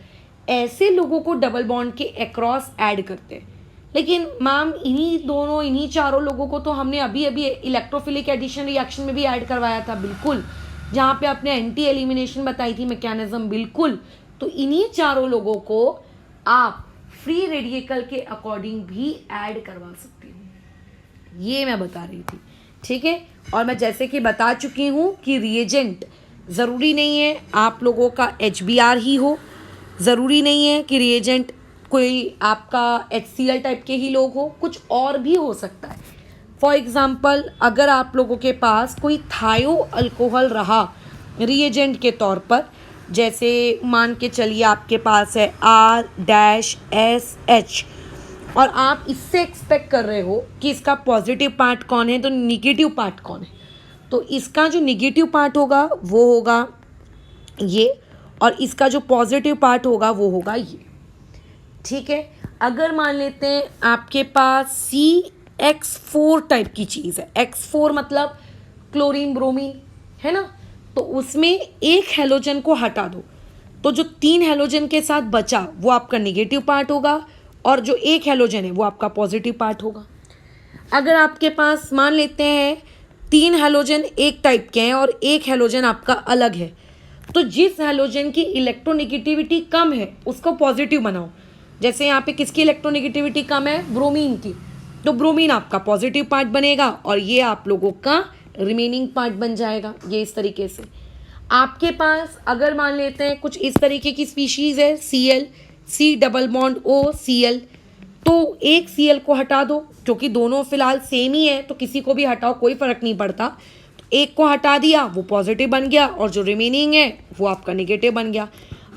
ऐसे लोगों को डबल बॉन्ड के अक्रॉस ऐड करते हैं। लेकिन मैम इन्हीं चारों लोगों को तो हमने अभी अभी इलेक्ट्रोफिलिक एडिशन रिएक्शन में भी ऐड करवाया था, बिल्कुल, जहाँ पे आपने एंटी एलिमिनेशन बताई थी मैकेनिज्म, बिल्कुल। तो इन्हीं चारों लोगों को आप फ्री रेडिकल के अकॉर्डिंग भी ऐड करवा सकती हूँ, ये मैं बता रही थी। ठीक है। और मैं जैसे कि बता चुकी हूँ कि रिएजेंट ज़रूरी नहीं है आप लोगों का HBr ही हो, ज़रूरी नहीं है कि रिएजेंट कोई आपका HCl टाइप के ही लोग हो, कुछ और भी हो सकता है। फॉर एग्ज़ाम्पल अगर आप लोगों के पास कोई थायो अल्कोहल रहा रिएजेंट के तौर पर, जैसे मान के चलिए आपके पास है R-SH और आप इससे एक्सपेक्ट कर रहे हो कि इसका पॉजिटिव पार्ट कौन है तो निगेटिव पार्ट कौन है, तो इसका जो निगेटिव पार्ट होगा वो होगा ये, और इसका जो पॉजिटिव पार्ट होगा वो होगा ये। ठीक है। अगर मान लेते हैं आपके पास CX4 टाइप की चीज़ है, X4 मतलब क्लोरीन ब्रोमीन है ना, तो उसमें एक हेलोजन को हटा दो तो जो 3 हैलोजन के साथ बचा वो आपका निगेटिव पार्ट होगा और जो 1 हैलोजन है वो आपका पॉजिटिव पार्ट होगा। अगर आपके पास मान लेते हैं 3 हैलोजन एक टाइप के हैं और 1 हैलोजन आपका अलग है, तो जिस हैलोजन की इलेक्ट्रोनेगेटिविटी कम है उसको पॉजिटिव बनाओ। जैसे यहाँ पे किसकी इलेक्ट्रोनेगेटिविटी कम है? ब्रोमीन की, तो ब्रोमीन आपका पॉजिटिव पार्ट बनेगा और ये आप लोगों का रिमेनिंग पार्ट बन जाएगा। ये इस तरीके से आपके पास अगर मान लेते हैं कुछ इस तरीके की स्पीशीज है Cl, C double bond O Cl, तो एक Cl को हटा दो क्योंकि दोनों फिलहाल सेम ही है, तो किसी को भी हटाओ कोई फर्क नहीं पड़ता। तो एक को हटा दिया वो पॉजिटिव बन गया और जो रिमेनिंग है वो आपका नेगेटिव बन गया।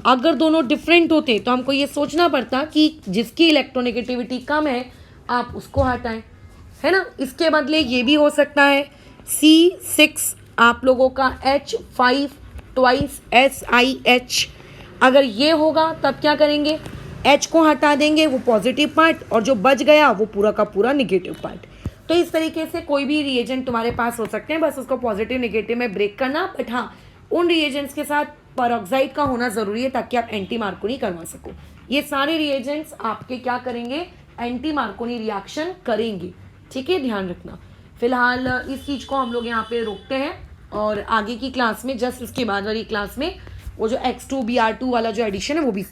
अगर दोनों डिफरेंट होते तो हमको ये सोचना पड़ता कि जिसकी इलेक्ट्रोनेगेटिविटी कम है आप उसको हटाएं, है ना। इसके बदले ये भी हो सकता है C6 आप लोगों का H5 ट्वाइस SiH, अगर ये होगा तब क्या करेंगे? H को हटा देंगे वो पॉजिटिव पार्ट और जो बच गया वो पूरा का पूरा निगेटिव पार्ट। तो इस तरीके से कोई भी रिएजेंट तुम्हारे पास हो सकते हैं, बस उसको पॉजिटिव निगेटिव में ब्रेक करना। बट हाँ, उन रिएजेंट्स के साथ पेरोक्साइड का होना ज़रूरी है ताकि आप एंटी मार्कोनी करवा सको। ये सारे रिएजेंट्स आपके क्या करेंगे? एंटी मार्कोनी रिएक्शन करेंगे, ठीक है, ध्यान रखना। फिलहाल इस चीज़ को हम लोग यहाँ पे रोकते हैं और आगे की क्लास में जस्ट उसके बाद वाली क्लास में वो जो X2 Br2 वाला जो एडिशन है वो भी